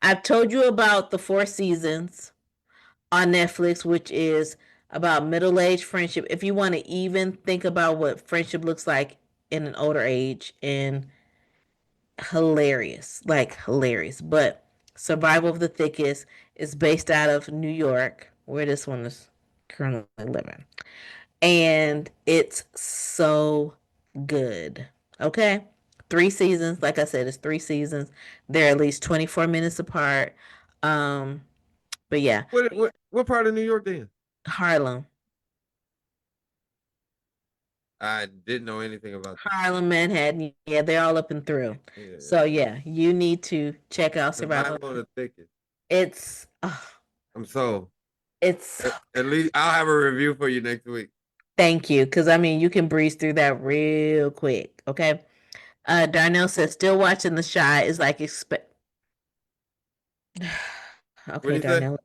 I've told you about the four seasons on Netflix, which is about middle age friendship. If you want to even think about what friendship looks like in an older age and hilarious, like hilarious. But Survival of the Thickest is based out of New York, where this one is currently living. And it's so good. Okay? Three seasons. Like I said, it's three seasons. They're at least 24 minutes apart. Um, but yeah, What part of New York then? Harlem. I didn't know anything about that. Harlem, Manhattan. Yeah, they're all up and through. Yeah. So yeah, you need to check out Survival. Survival of the thickest. It's oh, I'm so it's at least I'll have a review for you next week. Thank you, because I mean you can breeze through that real quick. Okay. Darnell says still watching The Shy is like expect. What do Okay, you say? Darnell,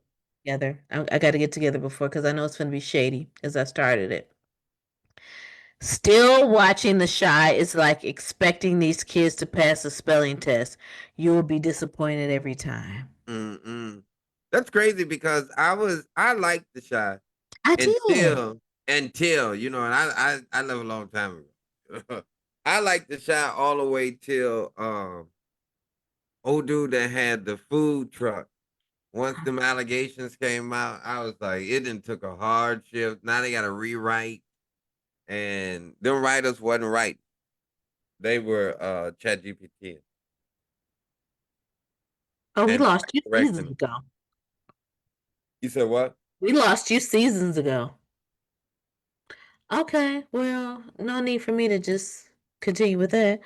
together. I got to get together before because I know it's gonna be shady as I started it. Still watching The Shy is like expecting these kids to pass a spelling test. You will be disappointed every time. Mm-mm. That's crazy because I liked the Shy I did. until you know, and I live a long time ago. I liked the Shy all the way till old dude that had the food truck. Once them allegations came out, I was like, it done took a hard shift. Now they got to rewrite, and them writers wasn't right. They were Chat GPT, Oh, we and lost you seasons correcting. ago. You said what? We lost you seasons ago. Okay, well, no need for me to just continue with that.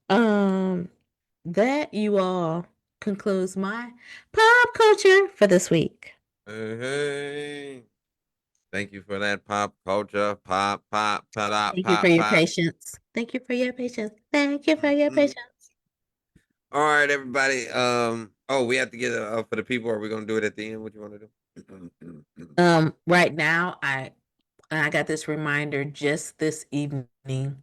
Um, that you all concludes my pop culture for this week. Hey, thank you for that pop culture, Thank you for pop your pop. patience. Thank you for your patience. Thank you for your Mhm. patience. All right, everybody. Oh, we have to get for the people. Are we gonna do it at the end? What you want to do? Right now, I got this reminder just this evening,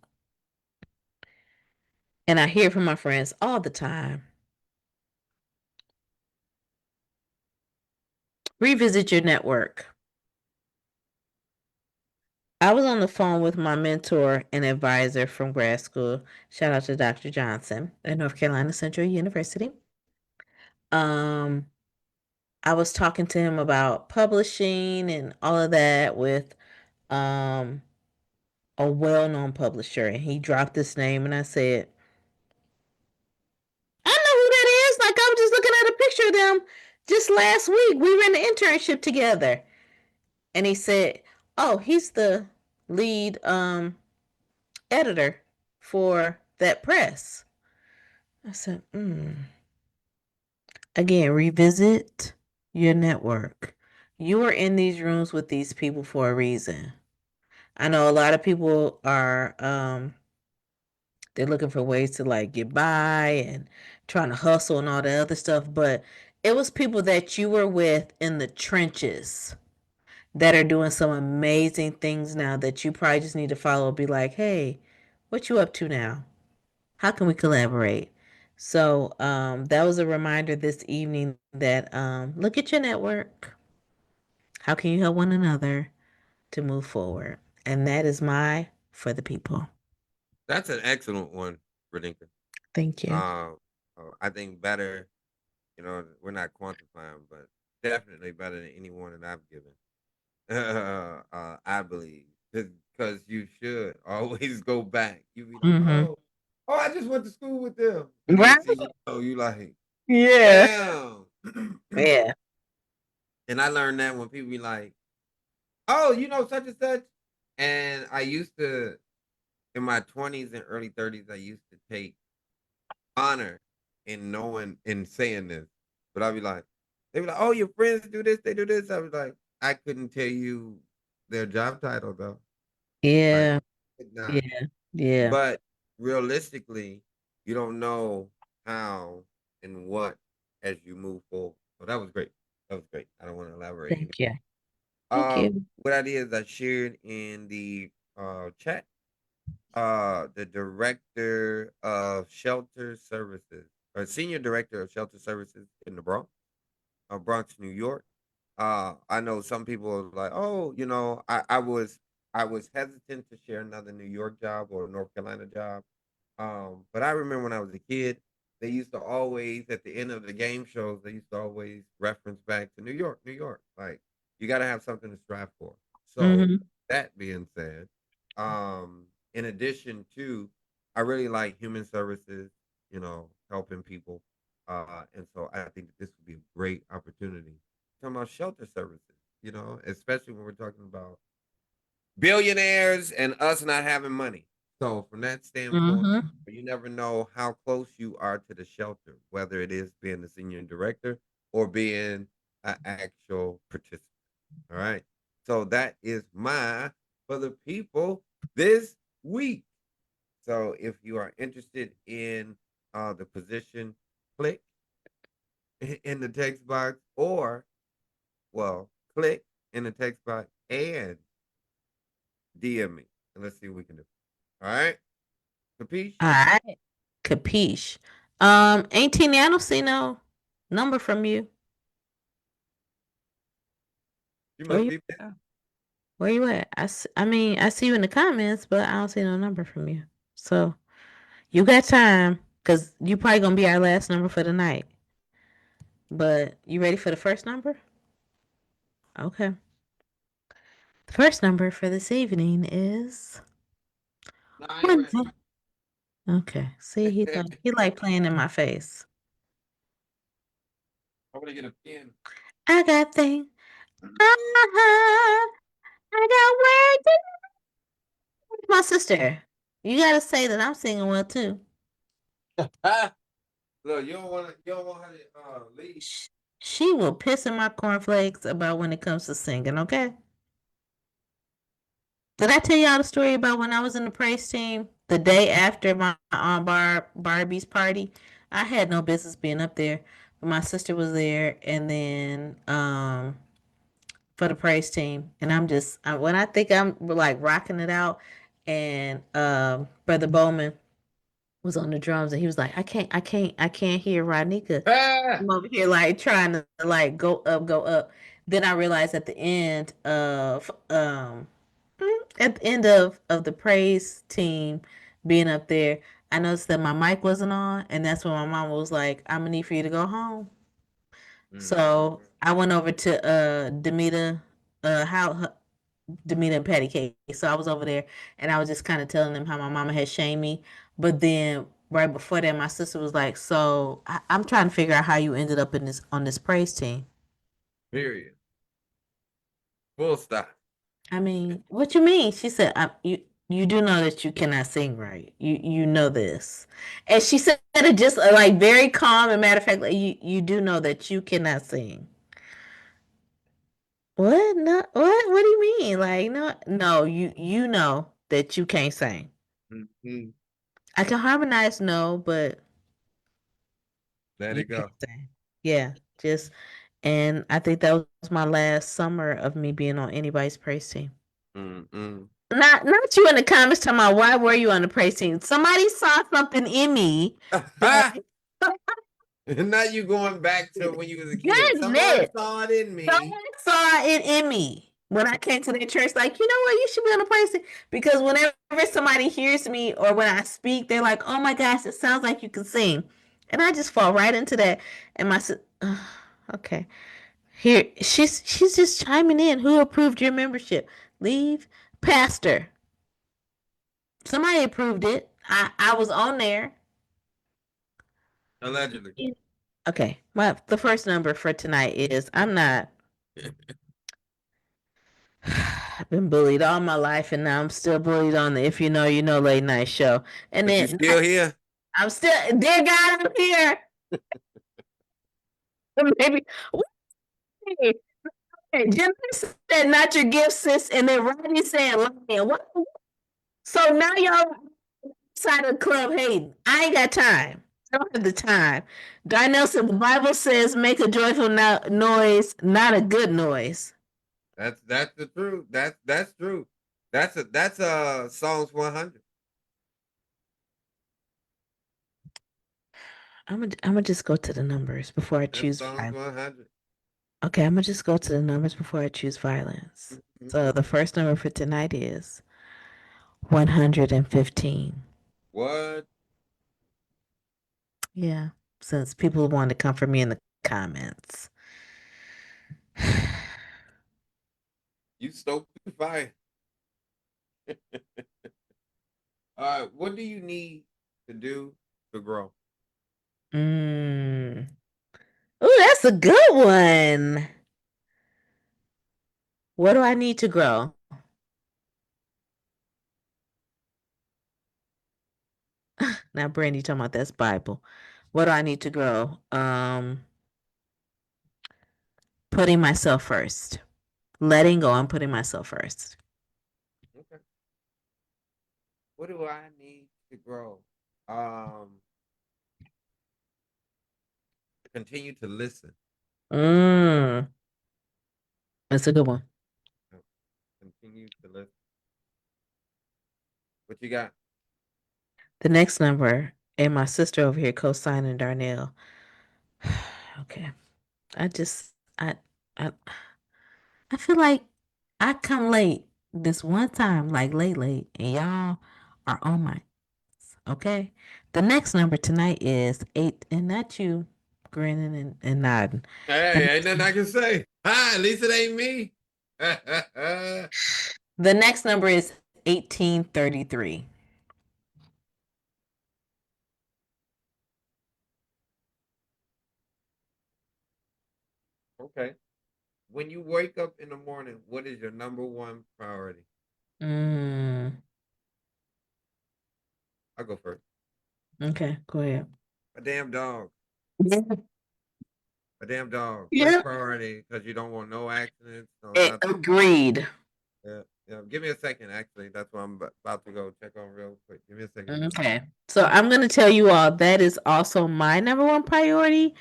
and I hear from my friends all the time. Revisit your network. I was on the phone with my mentor and advisor from grad school. Shout out to Dr. Johnson at North Carolina Central University. Um, I was talking to him about publishing and all of that with um a well-known publisher, and he dropped this name, and I said, I know who that is. Like, I was just looking at a picture of them just last week. We were in an internship together. And he said, oh, he's the lead editor for that press. I said, Again, revisit your network. You are in these rooms with these people for a reason. I know a lot of people are they're looking for ways to like get by and trying to hustle and all the other stuff, but it was people that you were with in the trenches that are doing some amazing things now that you probably just need to follow. Be like, hey, what you up to now? How can we collaborate? So that was a reminder this evening that look at your network. How can you help one another to move forward? And that is my for the people. That's an excellent one, Relinka. Thank you. I think better, we're not quantifying, but definitely better than anyone that I've given. I believe because you should always go back. You be like, Mm-hmm. oh, I just went to school with them, and Right? next thing you know, you like, Yeah. damn. Yeah. And I learned that when people be like, oh, such and such, and I used to in my 20s and early 30s, I used to take honor in knowing in saying this, but I'd be like, they be like, oh, your friends do this, they do this. I was like, I couldn't tell you their job title though. I Yeah. could not. Yeah. Yeah. But realistically, you don't know how and what as you move forward. So that was great. That was great. I don't want to elaborate any. Thank you. Thank you. What ideas I shared in the chat. The director of shelter services, or senior director of shelter services in the Bronx, New York. I know some people are like, oh, I was hesitant to share another New York job or North Carolina job. But I remember when I was a kid, they used to always at the end of the game shows, they used to always reference back to New York, New York. Like you got to have something to strive for. So Mm-hmm. that being said, um, in addition to, I really like human services, helping people. And so I think that this would be a great opportunity. Talking about shelter services, especially when we're talking about billionaires and us not having money. So from that standpoint, Mm-hmm. you never know how close you are to the shelter, whether it is being the senior director or being an actual participant. All right. So that is my for the people this week. So if you are interested in the position, click in the text box or click in the text box and DM me and let's see what we can do. All right. Capiche? All right. Capiche. Auntie, I don't see no number from you. You Where must you be busy. where you at? I mean, I see you in the comments, but I don't see no number from you. So you got time, cause you probably gonna be our last number for the night. But you ready for the first number? Okay. The first number for this evening is No, I ain't one. ready. Okay. See, he like playing in my face. I'm gonna get a pen. I got things. Uh-huh. I got words. My sister. You gotta say that I'm singing well too. Look, you don't want her to leave. Sh- She will piss in my cornflakes about when it comes to singing, okay? Did I tell y'all the story about when I was in the praise team the day after my Barbie's party? I had no business being up there, but my sister was there, and then for the praise team, and when I think I'm like rocking it out, and Brother Bowman was on the drums, and he was like, I can't hear Rodnika. Ah! I'm over here like trying to like go up, go up. Then I realized at the end of the praise team being up there, I noticed that my mic wasn't on, and that's when my mom was like, "I'm gonna need for you to go home." So Mm-hmm. I went over to Demita, how Demita and Patty Cake. So I was over there and I was just kind of telling them how my mama had shamed me. But then right before that, my sister was like, "So I'm trying to figure out how you ended up in this on this praise team." Period. Full stop. I mean, what you mean? She said, you do know that you cannot sing, right? You know this." And she said it just like very calm and matter of fact, like, you do know that you cannot sing. What? No, what? What do you mean? Like, no, no, you know that you can't sing. Mm-hmm. I can harmonize, no, but Let you it can't go. sing. Yeah, just and I think that was my last summer of me being on anybody's praise team. Mm-mm. Not you in the comments talking about why were you on the praise team? Somebody saw something in me that And now you going back to when you was a kid. Someone goodness, saw it in me. someone saw it in me when I came to their church. Like, you know what, you should be on the praise team because whenever somebody hears me or when I speak, they're like, "Oh my gosh, it sounds like you can sing," and I just fall right into that. And okay, here she's just chiming in. Who approved your membership? Leave, Pastor. Somebody approved it. I was on there. Allegedly. Okay, well, the first number for tonight is I'm not. I've been bullied all my life, and now I'm still bullied on the If You Know, You Know late night show. And But you then still here? I'm still, dear God, I'm here. Maybe, wait, Jennifer said, not your gift, sis. And then Rodney said, lying. What? So now y'all side of the club hating. I ain't got time. I don't have the time. Darnell said, the Bible says, make a joyful noise, not a good noise. That's the truth. That's true. That's Psalms 100. I'm gonna just go to the numbers before I That's choose Psalms violence. 100. Okay, I'm gonna just go to the numbers before I choose violence. So the first number for tonight is 115. What? Yeah, since people want to come for me in the comments. You stoked the fire. All right. What do you need to do to grow? Mm. Oh, that's a good one. What do I need to grow? Now, Brandy talking about that's Bible. What do I need to grow? Putting myself first. Letting go and putting myself first. Okay. What do I need to grow? Um, continue to listen. Mm, that's a good one. Uh, Continue to listen. What you got? The next number, and my sister over here co-signing Darnell. Okay. I just I I feel like I come late this one time, like late, and y'all are on my okay. The next number tonight is 8, and not you grinning and nodding. The Hey, ain't next, nothing I can say. Hi, at least it ain't me. the next number is 1833. Okay. When you wake up in the morning, what is your number one priority? Mm, I'll go first. okay, go ahead. A damn dog. Yeah. A damn dog. First Yeah. priority because you don't want no accidents, no nothing. Agreed. Yeah, yeah. Give me a second. Actually, that's what I'm about to go check on real quick. Give me a second. Okay. So I'm gonna tell you all that is also my number one priority.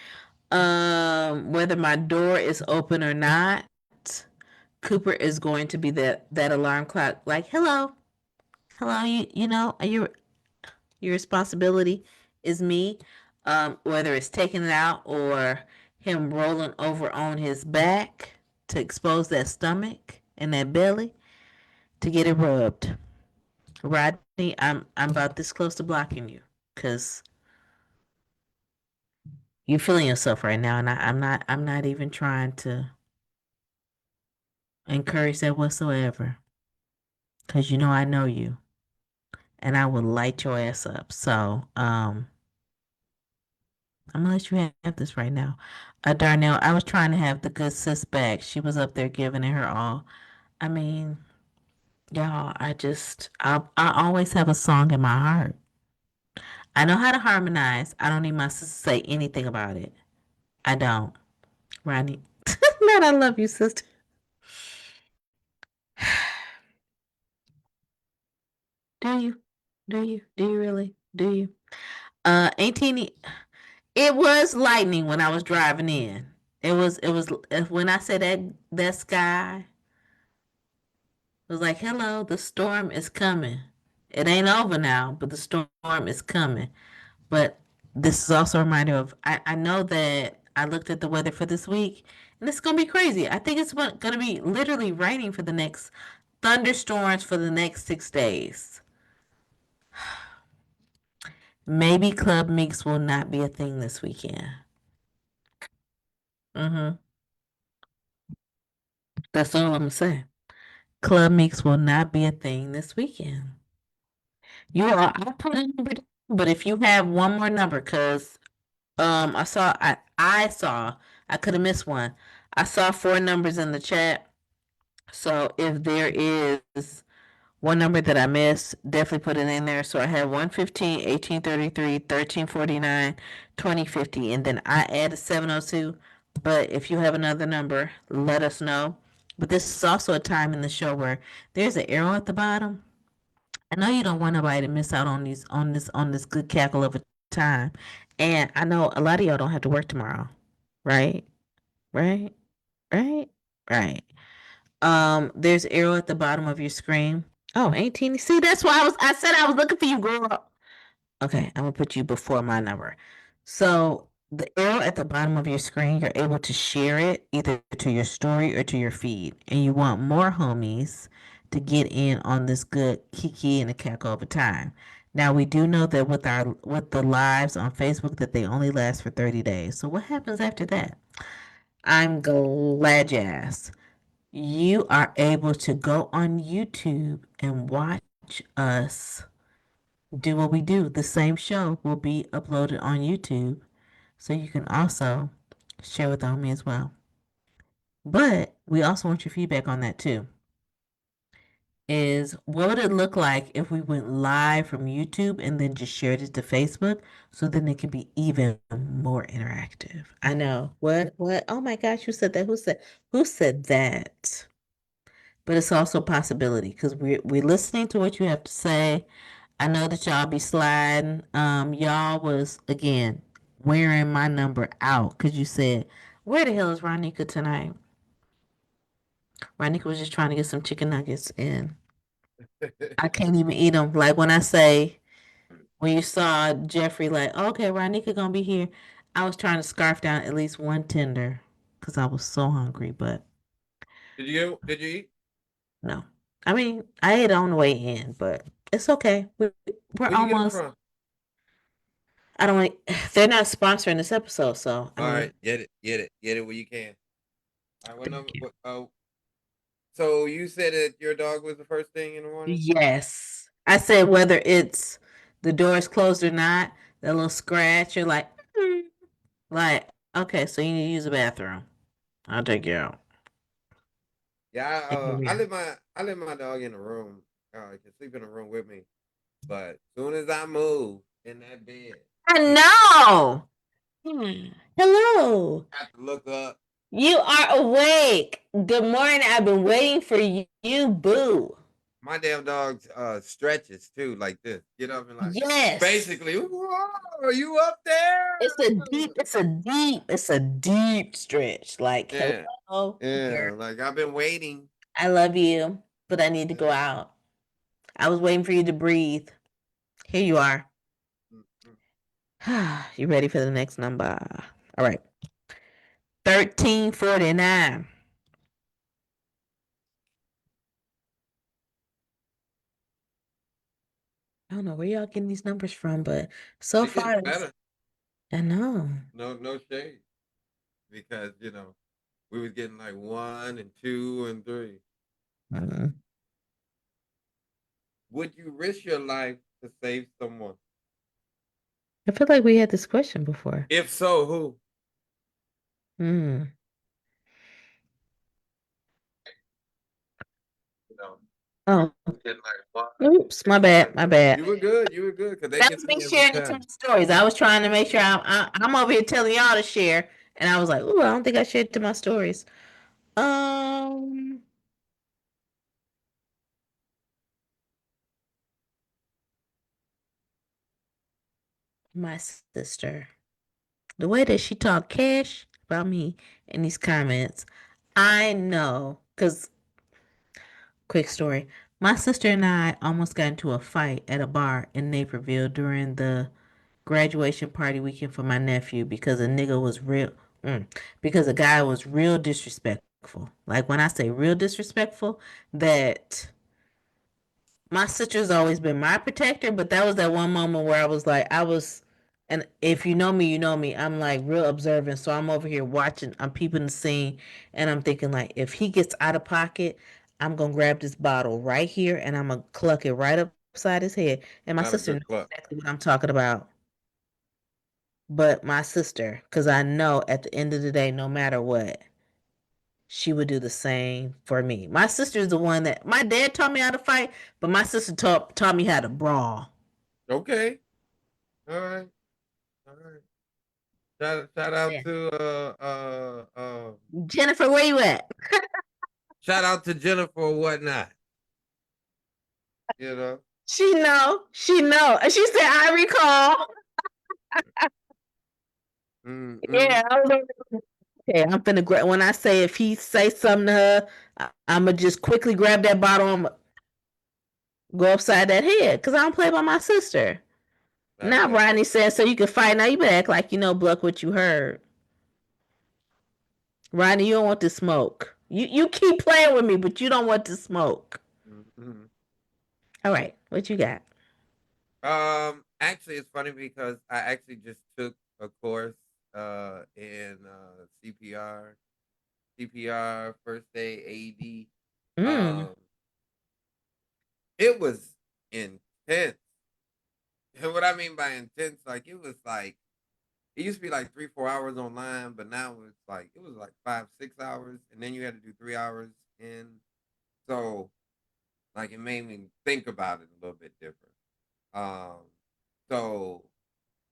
Whether my door is open or not, Cooper is going to be that alarm clock. Like, hello, hello, you know, your responsibility is me. Whether it's taking it out or him rolling over on his back to expose that stomach and that belly to get it rubbed. Rodney, I'm about this close to blocking you, cause You're feeling yourself right now, and I'm not even trying to encourage that whatsoever. Cause you know I know you, and I will light your ass up. So, I'm gonna let you have this right now. Darnell, I was trying to have the good sis back. She was up there giving it her all. I mean, y'all, I always have a song in my heart. I know how to harmonize. I don't need my sister to say anything about it. I don't. Ronnie. Man, I love you, sister. Do you? Do you? Do you really? Do you? 18. It was lightning when I was driving in. It was when I said that sky was like, "Hello, the storm is coming." It ain't over now, but the storm is coming. But this is also a reminder of I know that I looked at the weather for this week and it's gonna be crazy. I think it's gonna be literally raining for the next thunderstorms for the next 6 days. Maybe Club Meeks will not be a thing this weekend. Mm-hmm. That's all I'm gonna say. Club Meeks will not be a thing this weekend. I'll put a number down, but if you have one more number, cause I saw I could have missed one. I saw four numbers in the chat. So if there is one number that I missed, definitely put it in there. So I have 115, 1833, 1349, 2050, and then I added 702. But if you have another number, let us know. But this is also a time in the show where there's an arrow at the bottom. I know you don't want nobody to miss out on this good cackle of a time. And I know a lot of y'all don't have to work tomorrow. Right? Right? Right? Right. There's arrow at the bottom of your screen. Oh, 18. See, that's why I said I was looking for you, girl. Okay, I'm gonna put you before my number. So the arrow at the bottom of your screen, you're able to share it either to your story or to your feed. And you want more homies to get in on this good kiki and a cackle over time. Now we do know that with the lives on Facebook that they only last for 30 days. So what happens after that? I'm glad you asked. You are able to go on YouTube and watch us do what we do. The same show will be uploaded on YouTube, so you can also share with me as well. But we also want your feedback on that too. Is what would it look like if we went live from YouTube and then just shared it to Facebook so then it can be even more interactive? I know. What? Oh my gosh, who said that? Who said that? But it's also a possibility because we're listening to what you have to say. I know that y'all be sliding. Y'all was again wearing my number out because you said, "Where the hell is Ronika tonight?" Ronika was just trying to get some chicken nuggets, and I can't even eat them. Like when I say when you saw Jeffrey, like, okay, Ronika gonna be here. I was trying to scarf down at least one tender because I was so hungry, but Did you eat? no. I mean, I ate on the way in, but it's okay. We're Where you get them almost. from? I don't. They're not sponsoring this episode, so I All mean, right, get it where you can. All right, what thank number? you. What? Oh, so you said that your dog was the first thing in the morning. Yes, I said whether it's the door is closed or not, that little scratch. You're like, "Mm." Like, okay, so you need to use the bathroom. I'll take you out. Yeah, And here we are. I let my dog in the room. He can sleep in the room with me. But as soon as I move in that bed, I he know. Hmm. Hello. have to look up. You are awake. Good morning. I've been waiting for you, boo. My damn dog stretches too, like this. Get up and like Yes. basically, whoa, are you up there? It's a deep stretch. Like, Yeah, hello, yeah. here. Like I've been waiting. I love you, but I need to go Yeah. out. I was waiting for you to breathe. Here you are. Mm-mm. You ready for the next number? All right. 1349. I don't know where y'all getting these numbers from, but so They getting far, better. I know. No shade, because we was getting like one and two and three. Mm. Would you risk your life to save someone? I feel like we had this question before. If so, who? Mm. You know, Oh, we was getting like one and oops, my two bad, and my three. bad. You were good. You were good because they That get was me me every sharing into my time. stories. I was trying to make sure I'm over here telling y'all to share, and I was like, "Ooh, I don't think I shared to my stories." Um, my sister, the way that she talked cash about me in these comments, I know. Cause quick story, my sister and I almost got into a fight at a bar in Naperville during the graduation party weekend for my nephew because a nigga was real, because a guy was real disrespectful. Like when I say real disrespectful, that my sister's always been my protector, but that was that one moment where I was like, and if you know me, you know me. I'm like real observant, so I'm over here watching. I'm peeping the scene, and I'm thinking like, if he gets out of pocket, I'm gonna grab this bottle right here, and I'm gonna cluck it right upside his head. And my Not a sister good knows club. exactly what I'm talking about. But my sister, because I know at the end of the day, no matter what, she would do the same for me. My sister is the one that my dad taught me how to fight, but my sister taught me how to brawl. Okay. All right. All right. Shout out Yeah. to Jennifer, where you at? shout out to Jennifer or whatnot. You know. She know. And she said, I recall. Mm-mm. Yeah, I was like, okay, I'm finna grab. When I say if he say something to her, I'ma just quickly grab that bottle and go upside that head because I don't play by my sister. I Now bet. Rodney says, so you can fight. Now you better act like you know, Bluck, what you heard. Rodney, you don't want to smoke. You keep playing with me, but you don't want to smoke. Mm-hmm. All right, what you got? Actually, it's funny because I actually just took a course in CPR, first aid, AED. Mm. Um, it was intense. And what I mean by intense, like it was like it used to be like 3, 4 hours online, but now it's like it was like 5, 6 hours, and then you had to do 3 hours in. So like it made me think about it a little bit different. Um, so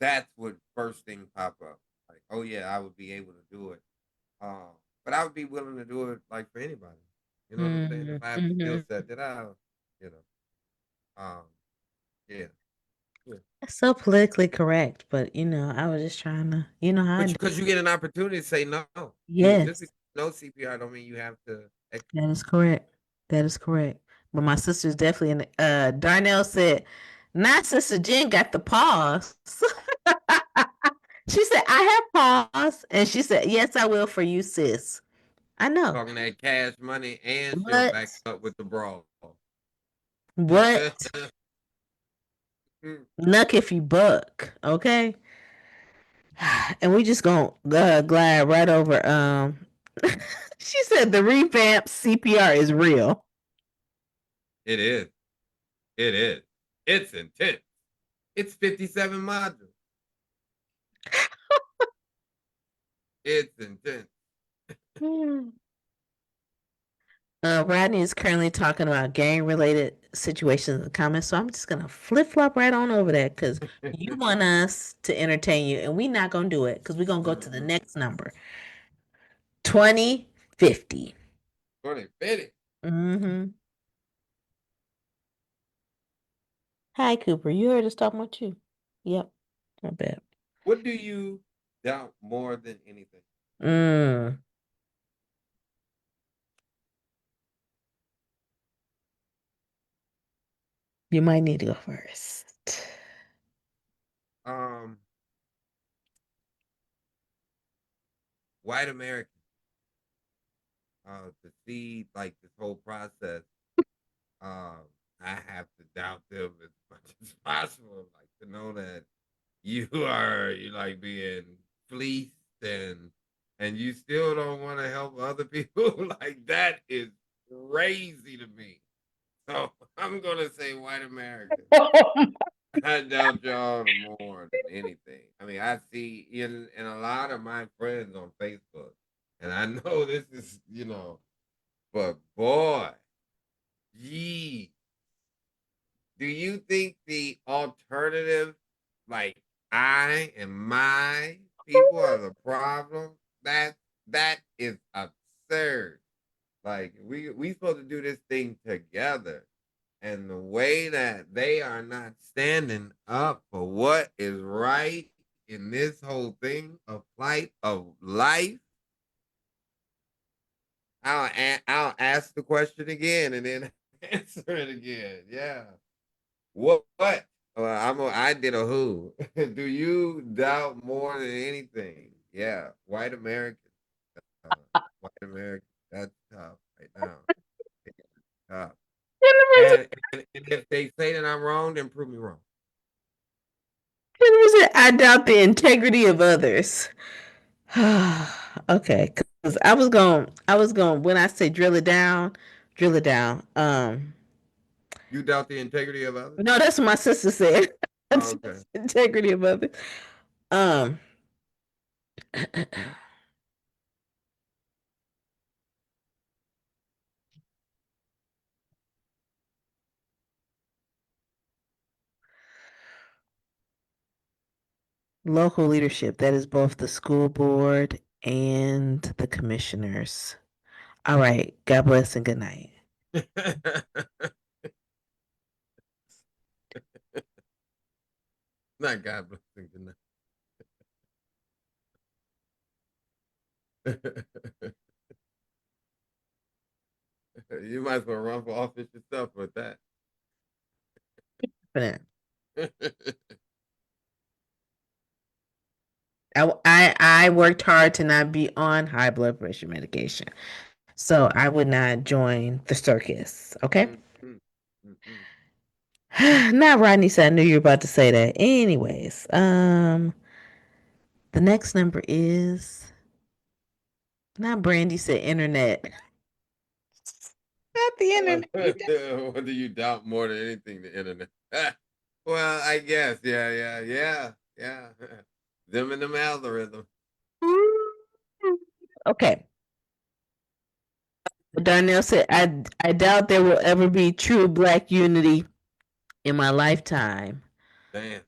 that's what first thing pop up. Like, oh yeah, I would be able to do it. Um, but I would be willing to do it like for anybody. You know what I'm saying? If Mm, I have the skill hmm set that you know, yeah, yeah. That's so politically correct, but I was just trying to, how I But do. because you get an opportunity to say no, just Yes, because you know CPR don't mean you have to that execute. is correct. That is correct. But my sister's definitely in. Darnell said, "Not Sister Jen got the pause." She said, "I have pause," and she said, "Yes, I will for you, sis." I know. Talking that cash money, and she'll back What? up with the brawl. What? Nuck if you buck, okay? And we just gonna glide right over. She said the revamped CPR is real. It is. It is. It's intense. It's 57 modules. It's intense. Hmm. Rodney is currently talking about gang related situations in the comments, so I'm just gonna flip flop right on over that because you want us to entertain you, and we're not gonna do it because we're gonna go to the Mm-mm. next number 2050. 2050. Mm-hmm. Hi, Cooper. You heard us talking about you. Yep. I bet. What do you doubt more than anything? Mm. You might need to go first. Um, White American. To see like this whole process, um, I have to doubt them as much as possible. Like to know that you like being fleeced and you still don't want to help other people. Like that is crazy to me. So I'm gonna say white America. I doubt y'all more than anything. I mean, I see in a lot of my friends on Facebook, and I know this is, but boy, gee, do you think the alternative, like I and my people, are the problem? That that is absurd. Like we supposed to do this thing together. And the way that they are not standing up for what is right in this whole thing of flight of life, I'll ask the question again and then answer it again. Yeah. What? I did a who. Do you doubt more than anything? Yeah, white American. Uh, white American. That's tough right now. It's tough. And if they say that I'm wrong, then prove me wrong. I doubt the integrity of others. Okay, because I was going when I say drill it down, drill it down. You doubt the integrity of others? No, that's what my sister said. Oh, That's okay. integrity of others. Um, local leadership, that is both the school board and the commissioners. All right. God bless and good night. Not God blessing tonight. You might as well run for office yourself with that. I worked hard to not be on high blood pressure medication. So I would not join the circus. Okay. Mm-mm, mm-mm. Not Rodney said I knew you were about to say that. Anyways, the next number is not Brandy said internet. Not the internet. What do you doubt more than anything? The internet. Well, I guess. Yeah, yeah, yeah, yeah. Them and them algorithm. Okay. Darnell said, I doubt there will ever be true black unity in my lifetime. Damn.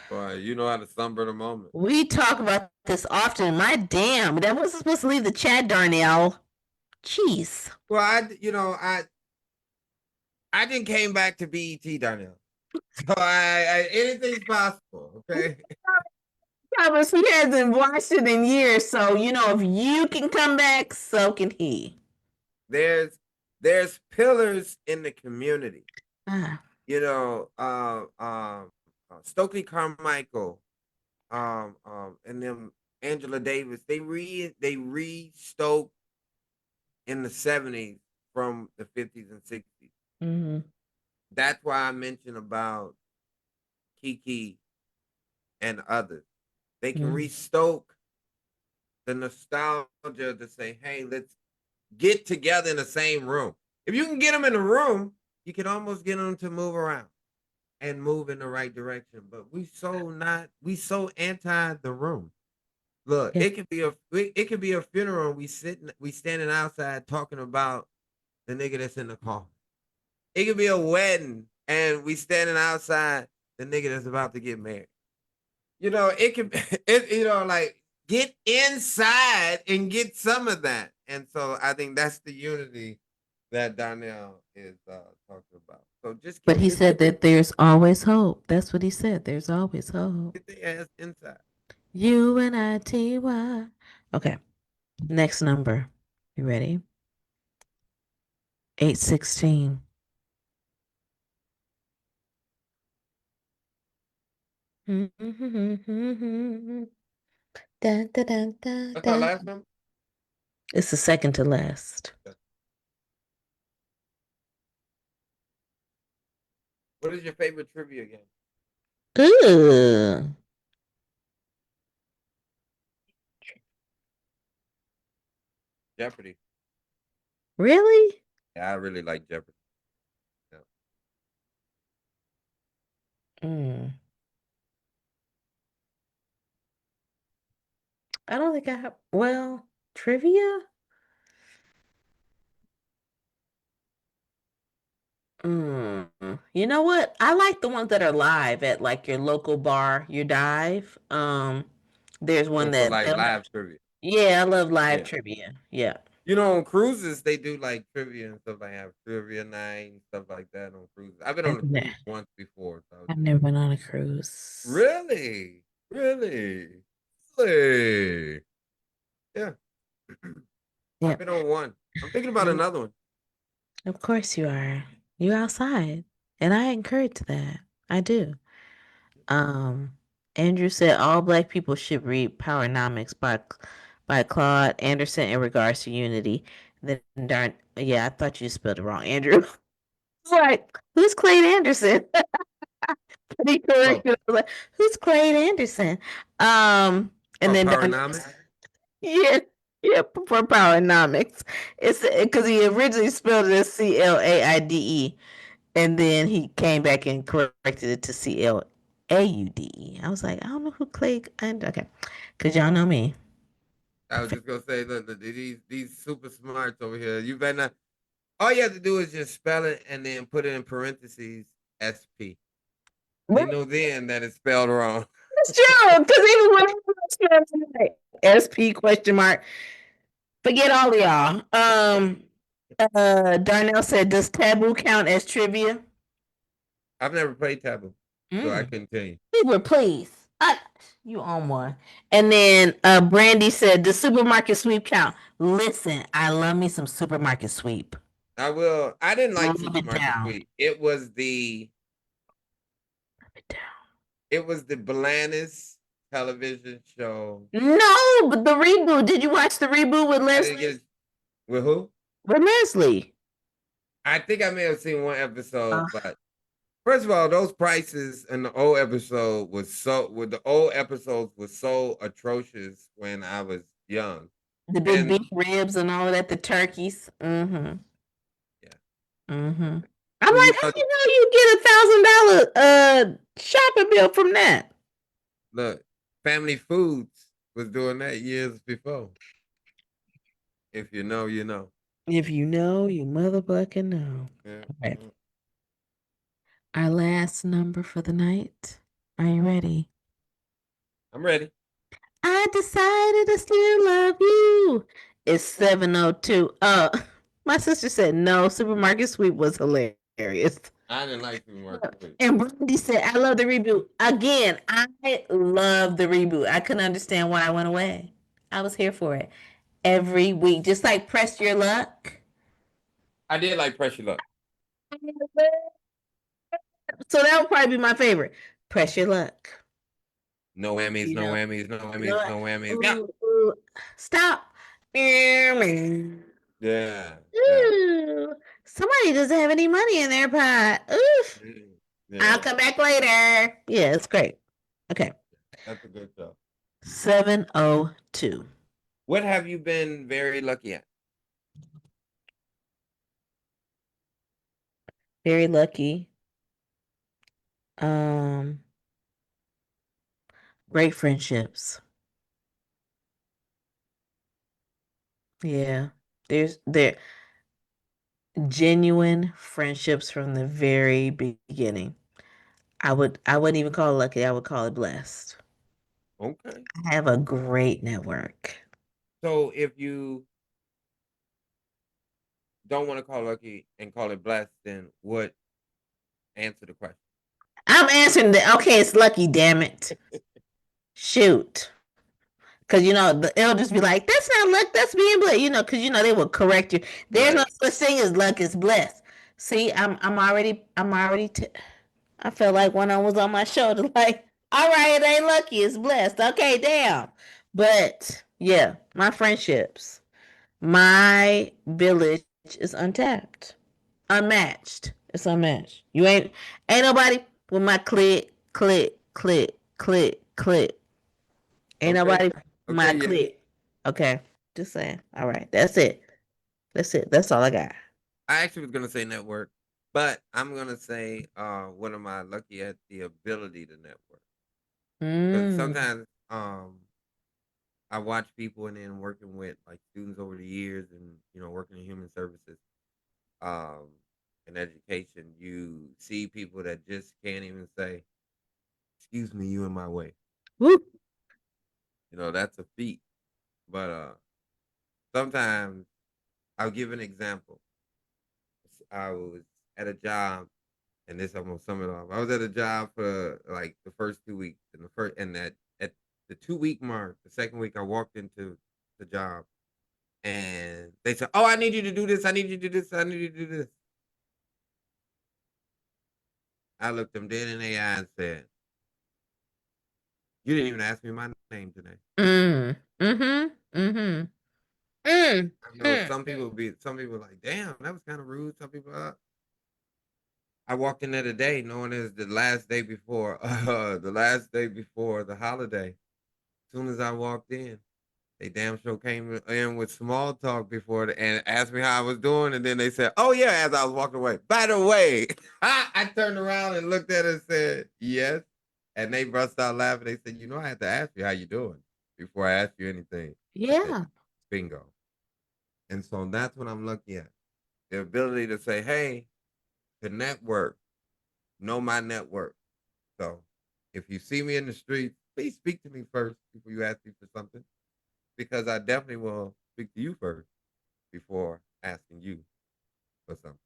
Boy, you know how to sunburn a moment. We talk about this often. My damn, that wasn't supposed to leave the chat, Darnell. Jeez. Well, I didn't came back to BET, Darnell. So anything's possible. Okay. Thomas, he hasn't watched it in years, so if you can come back, so can he. There's pillars in the community. Ah. You know, Stokely Carmichael, and them Angela Davis. They stoked in the 70s from the 50s and 60s. Mm-hmm. That's why I mentioned about Kiki and others. They can Mm-hmm. restoke the nostalgia to say, hey, let's get together in the same room. If you can get them in the room, you can almost get them to move around and move in the right direction. But we so anti the room. Look, Yeah. it could be a funeral. We standing outside talking about the nigga that's in the car. It could be a wedding and we standing outside the nigga that's about to get married. It could like get inside and get some of that. And so I think that's the unity that Donnell is talking about. So But he said that there's always hope. That's what he said. There's always hope. get the ass inside. UNITY. Okay. Next number. You ready? 816. Da, da, da, da, That's our da. last number. It's the second to last. What is your favorite trivia game? Ooh. Jeopardy. Really? Yeah, I really like Jeopardy. Yeah. Mm. I don't think I have. Well, trivia? You know what? I like the ones that are live at like your local bar, your dive. There's one So for that like they'll have. live trivia. Yeah, I love live Yeah. trivia. Yeah. You know, on cruises they do like trivia and stuff like have trivia night and stuff like that on cruises. I've been on I've a ne- cruise once before, so I was I've just never been on a cruise. really, really, really, yeah. I've Yep. been on one. I'm thinking about another one. Of course you are. You outside. And I encourage that. I do. Um, Andrew said all black people should read Powernomics by Claude Anderson in regards to unity. Then darn yeah, I thought you spelled it wrong, Andrew. Right. Who's Clay Anderson? Pretty correct. Oh, I was like, who's Clay Anderson? And oh, then Powernomics. yeah, yeah, for Powernomics. It's because he originally spelled it as CLAIDE. And then he came back and corrected it to CLAUDE. I was like, I don't know who Clay. Okay, because y'all know me. I was just gonna say, look, these super smarts over here. You better not. All you have to do is just spell it and then put it in parentheses SP. You Well, know then that it's spelled wrong. that's true. Because even when I was like, SP question mark. Forget all of y'all. Darnell said, does taboo count as trivia? I've never played Taboo, so I Mm. couldn't tell you. We were pleased. You on one. And then Brandy said, does supermarket sweep count? Listen, I love me some supermarket sweep. I will. I didn't like Rub it Supermarket down. Sweep. Rub it down. It was the blandest television show. No, but the reboot. Did you watch the reboot with I didn't get Leslie? it with who? With Leslie. I think I may have seen one episode, Uh, but first of all, those prices in the old episode was so with the old episodes was so atrocious when I was young. the big And beef ribs and all of that, the turkeys. Mm-hmm. yeah, Mm-hmm. I'm you like, how know, you know you get $1,000 shopping bill from that? look, Family Foods was doing that years before. If you know, you know. If you know, you motherfucking know. Yeah, All right. yeah. Our last number for the night. Are you ready? I'm ready. I decided to still love you. It's 7:02. My sister said no, supermarket sweep was hilarious. I didn't like Supermarket Sweep. And Brandy said, I love the reboot. Again, I love the reboot. I couldn't understand why I went away. I was here for it every week, just like Press Your Luck. I did like Pressure Luck. So that would probably be my favorite. Press Your Luck. No whammies, You no know, whammies, no you know whammies, what? no whammies. Yeah. Ooh, ooh. Stop. Ooh. Yeah. Yeah. Somebody doesn't have any money in their pot. Oof. I'll Yeah. come back later. Yeah, it's great. Okay. That's a good show. 7:02. What have you been very lucky at? Very lucky. Um, Great friendships. Yeah. There genuine friendships from the very beginning. I wouldn't even call it lucky. I would call it blessed. Okay. I have a great network. So if you don't want to call lucky and call it blessed, then what answer the question? I'm answering the okay, it's lucky, damn it. Shoot. Cause the elders be like, that's not luck, that's being blessed. Cause they will correct you. There's no Right. such thing as luck, it's blessed. See, I felt like one of them was on my shoulder, like, all right, it ain't lucky, it's blessed. Okay, damn. But yeah, my friendships, my village is untapped, unmatched. It's unmatched. You ain't nobody with my click, click, click, click, click. Ain't Okay. nobody with my Okay. Yeah. click. Okay. Just saying. All right. That's it. That's it. That's all I got. I actually was gonna say network, but I'm gonna say what am I lucky at the ability to network? Because Mm. sometimes I watch people and then working with like students over the years and working in human services um in education, you see people that just can't even say, excuse me, you in my way. Woo. That's a feat. But sometimes I'll give an example. I was at a job, and this I'm gonna sum it up. I was at a job for like the first 2 weeks, and the first and that at the 2 week mark, the second week I walked into the job, and they said, "Oh, I need you to do this. I need you to do this. I need you to do this." I looked them dead in the eye and said, "You didn't even ask me my name today." Mm. Mm-hmm. Mm-hmm. Mm. I know Hmm. some people like, "Damn, that was kind of rude." Some people, I walked in there today knowing it's the last day before the last day before the holiday. As soon as I walked in, they damn sure came in with small talk before and asked me how I was doing, and then they said, "Oh yeah," as I was walking away. By the way, I turned around and looked at it and said, "Yes," and they burst out laughing. They said, "I had to ask you how you doing before I asked you anything." I said, Yeah. "Bingo," and so that's what I'm looking at: the ability to say, "Hey, to network, know my network." So if you see me in the street, please speak to me first before you ask me for something, because I definitely will speak to you first before asking you for something.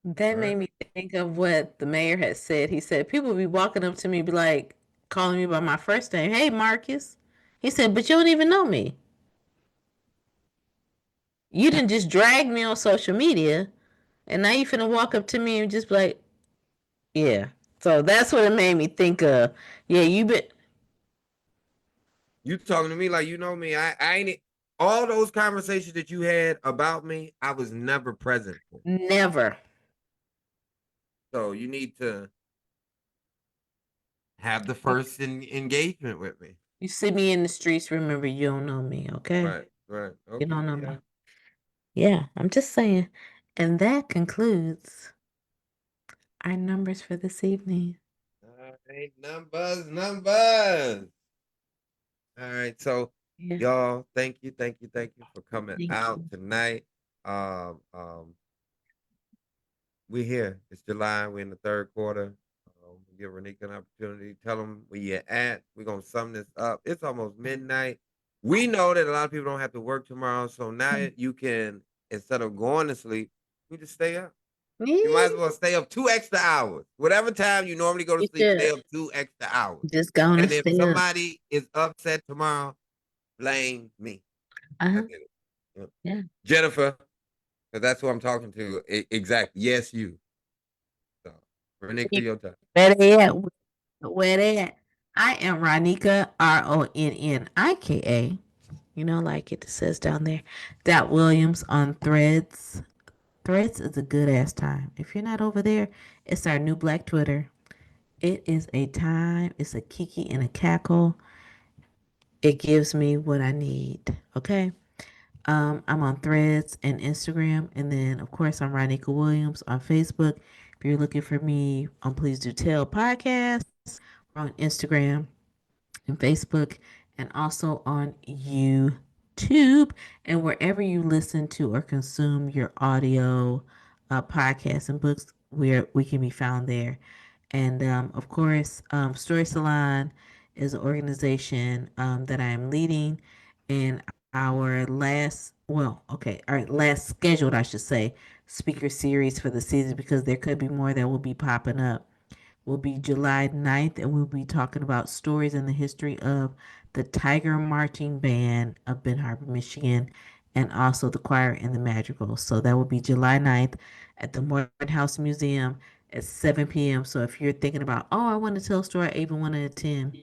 That All right. made me think of what the mayor had said. He said people be walking up to me, be like calling me by my first name. Hey, Marcus. He said, but you don't even know me. You didn't just drag me on social media, and now you finna walk up to me and just be like, yeah. So that's what it made me think of. Yeah, you been You talking to me like you know me. I ain't all those conversations that you had about me, I was never present for. never. So you need to have the You, first engagement with me. you see me in the streets, remember you don't know me, okay? Right, right. You don't Okay, know me. yeah. Yeah, I'm just saying. And that concludes our numbers for this evening. All right, numbers, numbers. All right, so Yeah, y'all, thank you for coming thank out you. tonight. We're here. It's July. We're in the third quarter. Give Renika an opportunity. Tell them where you're at. We're gonna sum this up. It's almost midnight. We know that a lot of people don't have to work tomorrow, so now you can, instead of going to sleep, you just stay up. You might as Yeah, well stay up 2 extra hours. Whatever time you normally go to you sleep, should. stay up 2 extra hours. Just gonna And if stay up. somebody is upset tomorrow, blame me. I Uh-huh. did it. Yeah. Yeah. Jennifer, because that's who I'm talking to. Exactly. Yes, you. So, Renika, your time. Where they at? Where they at? I am Ronika, RONNIKA. You know, like it says down there. Dot Williams on Threads. Threads is a good ass time. If you're not over there, it's our new black Twitter. It is a time, it's a kiki and a cackle. It gives me what I need. Okay. I'm on Threads and Instagram, and then of course I'm Ronika Williams on Facebook. If you're looking for me on Please Do Tell podcast, we're on Instagram and Facebook, and also on YouTube and wherever you listen to or consume your audio podcasts and books, where we can be found there. And of course, Story Salon is an organization that I am leading. And our last, well, okay, our last scheduled, I should say, speaker series for the season, because there could be more that will be popping up, will be July 9th, and we'll be talking about stories in the history of the Tiger Marching Band of Ben Harbor, Michigan, and also the choir and the madrigals. So that will be July 9th at the Morehouse Museum at 7 p.m. So if you're thinking about, oh, I want to tell a story, I even want to attend,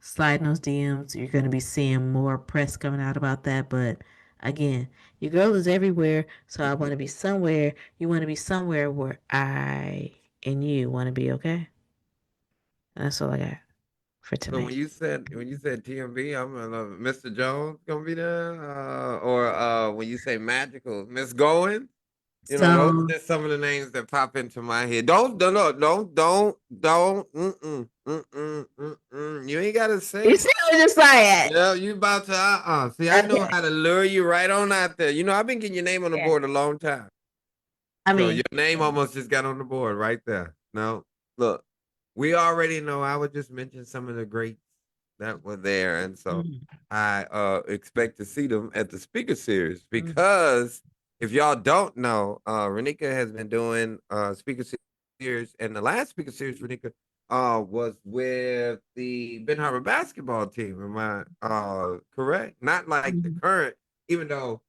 slide in those DMs. You're going to be seeing more press coming out about that. But again, your girl is everywhere. So I want to be somewhere. You want to be somewhere where I and you want to be, okay? That's all I got. for So tonight. when you said TMB, I'm gonna Mr. Jones gonna be there, or when you say magical, Miss Goins. You know, those are So just some of the names that pop into my head. Don't. You ain't gotta say you it. see what I'm just saying? Yeah, you about to See, I know Okay. how to lure you right on out there. You know, I've been getting your name on the Yeah. board a long time. I So your mean, name yeah. almost just got on the board right there. No, look, we already know. I would just mention some of the greats that were there, and so Mhm, I expect to see them at the speaker series mhm, because if y'all don't know, Renika has been doing speaker series, and the last speaker series Renika was with the Ben Harbor basketball team. Am I correct? Not like the mhm. current, even though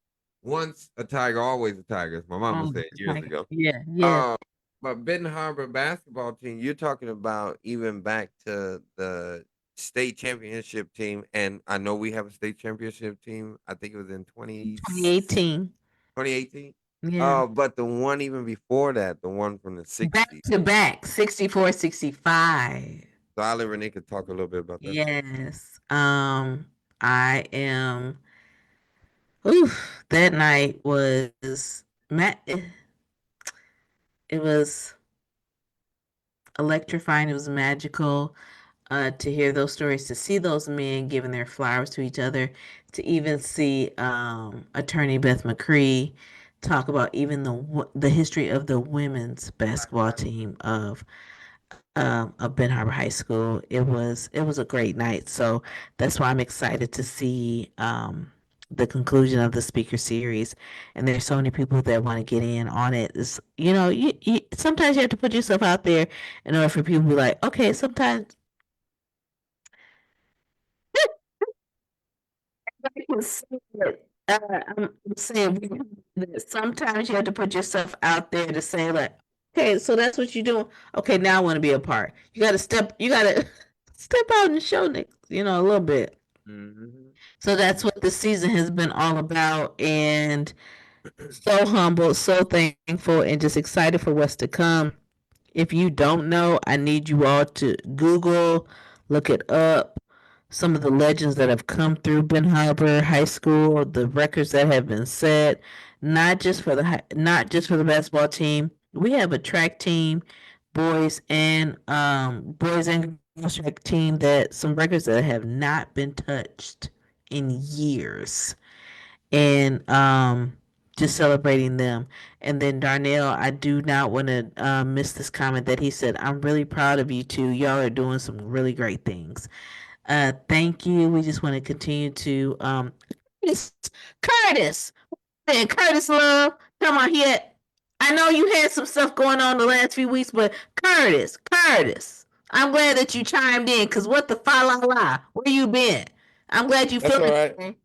once a tiger, always a tiger, as my mama Oh, said it's years like, ago. yeah, yeah. Um, but Benton Harbor basketball team, you're talking about even back to the state championship team, and I know we have a state championship team. I think it was in 2018. 2018. Yeah. But the one even before that, the one from the Back 60s. to back, 64, 65. So I'll let Renee could talk a little bit about that. Yes. I am. Oof, that night was it was electrifying. It was magical. To hear those stories, to see those men giving their flowers to each other, to even see Attorney Beth McCree talk about even the history of the women's basketball team of Ben Harbor High School. It was a great night. So that's why I'm excited to see the conclusion of the speaker series. And there's so many people that want to get in on it. It's, sometimes you have to put yourself out there in order for people to be like, okay, sometimes I can say it. I'm saying that sometimes you have to put yourself out there to say like, okay, so that's what you're doing. Okay, now I want to be a part. You got to step out and show niggas, a little bit. Hmm. So that's what the season has been all about, and so humble, so thankful, and just excited for what's to come. If you don't know, I need you all to Google, look it up. Some of the legends that have come through Ben Harbor High School, the records that have been set, not just for the basketball team. We have a track team, boys and girls track team that some records that have not been touched in years, and just celebrating them. And then Darnell, I do not want to miss this comment that he said, I'm really proud of you two. Y'all are doing some really great things. Thank you. We just want to continue to Curtis, Curtis, man, Curtis Love. Come on here. I know you had some stuff going on the last few weeks, but Curtis, I'm glad that you chimed in because what the fa la la? Where you been? I'm glad you That's feeling all it, right. man.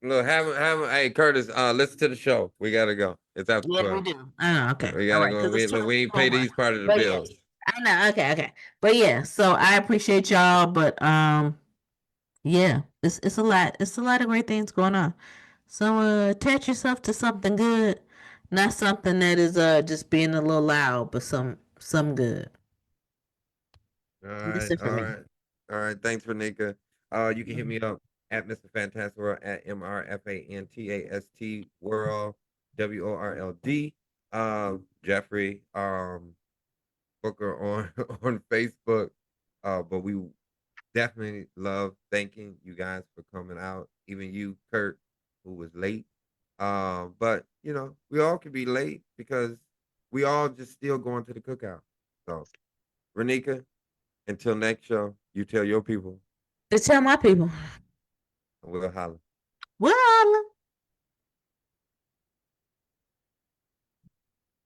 Look, hey Curtis, listen to the show. We gotta go. It's after Yeah, we 12. do. Oh, okay. We All gotta right. go. Because it's Look, we ain't 12 pay more. these part of the But yeah, bills. I know. Okay, okay. But yeah, so I appreciate y'all. But yeah, it's a lot. It's a lot of great things going on. So attach yourself to something good, not something that is just being a little loud, but some good. All That's right, it for all me. right, all right. Thanks, Renika. You can hit me up at Mr. Fantastic World at MrFantast World WORLD. Jeffrey Booker on on Facebook. But we definitely love thanking you guys for coming out. Even you, Kurt, who was late. But we all could be late because we all just still going to the cookout. So, Renika, until next show, you tell your people, To tell my people, and we'll holler. well.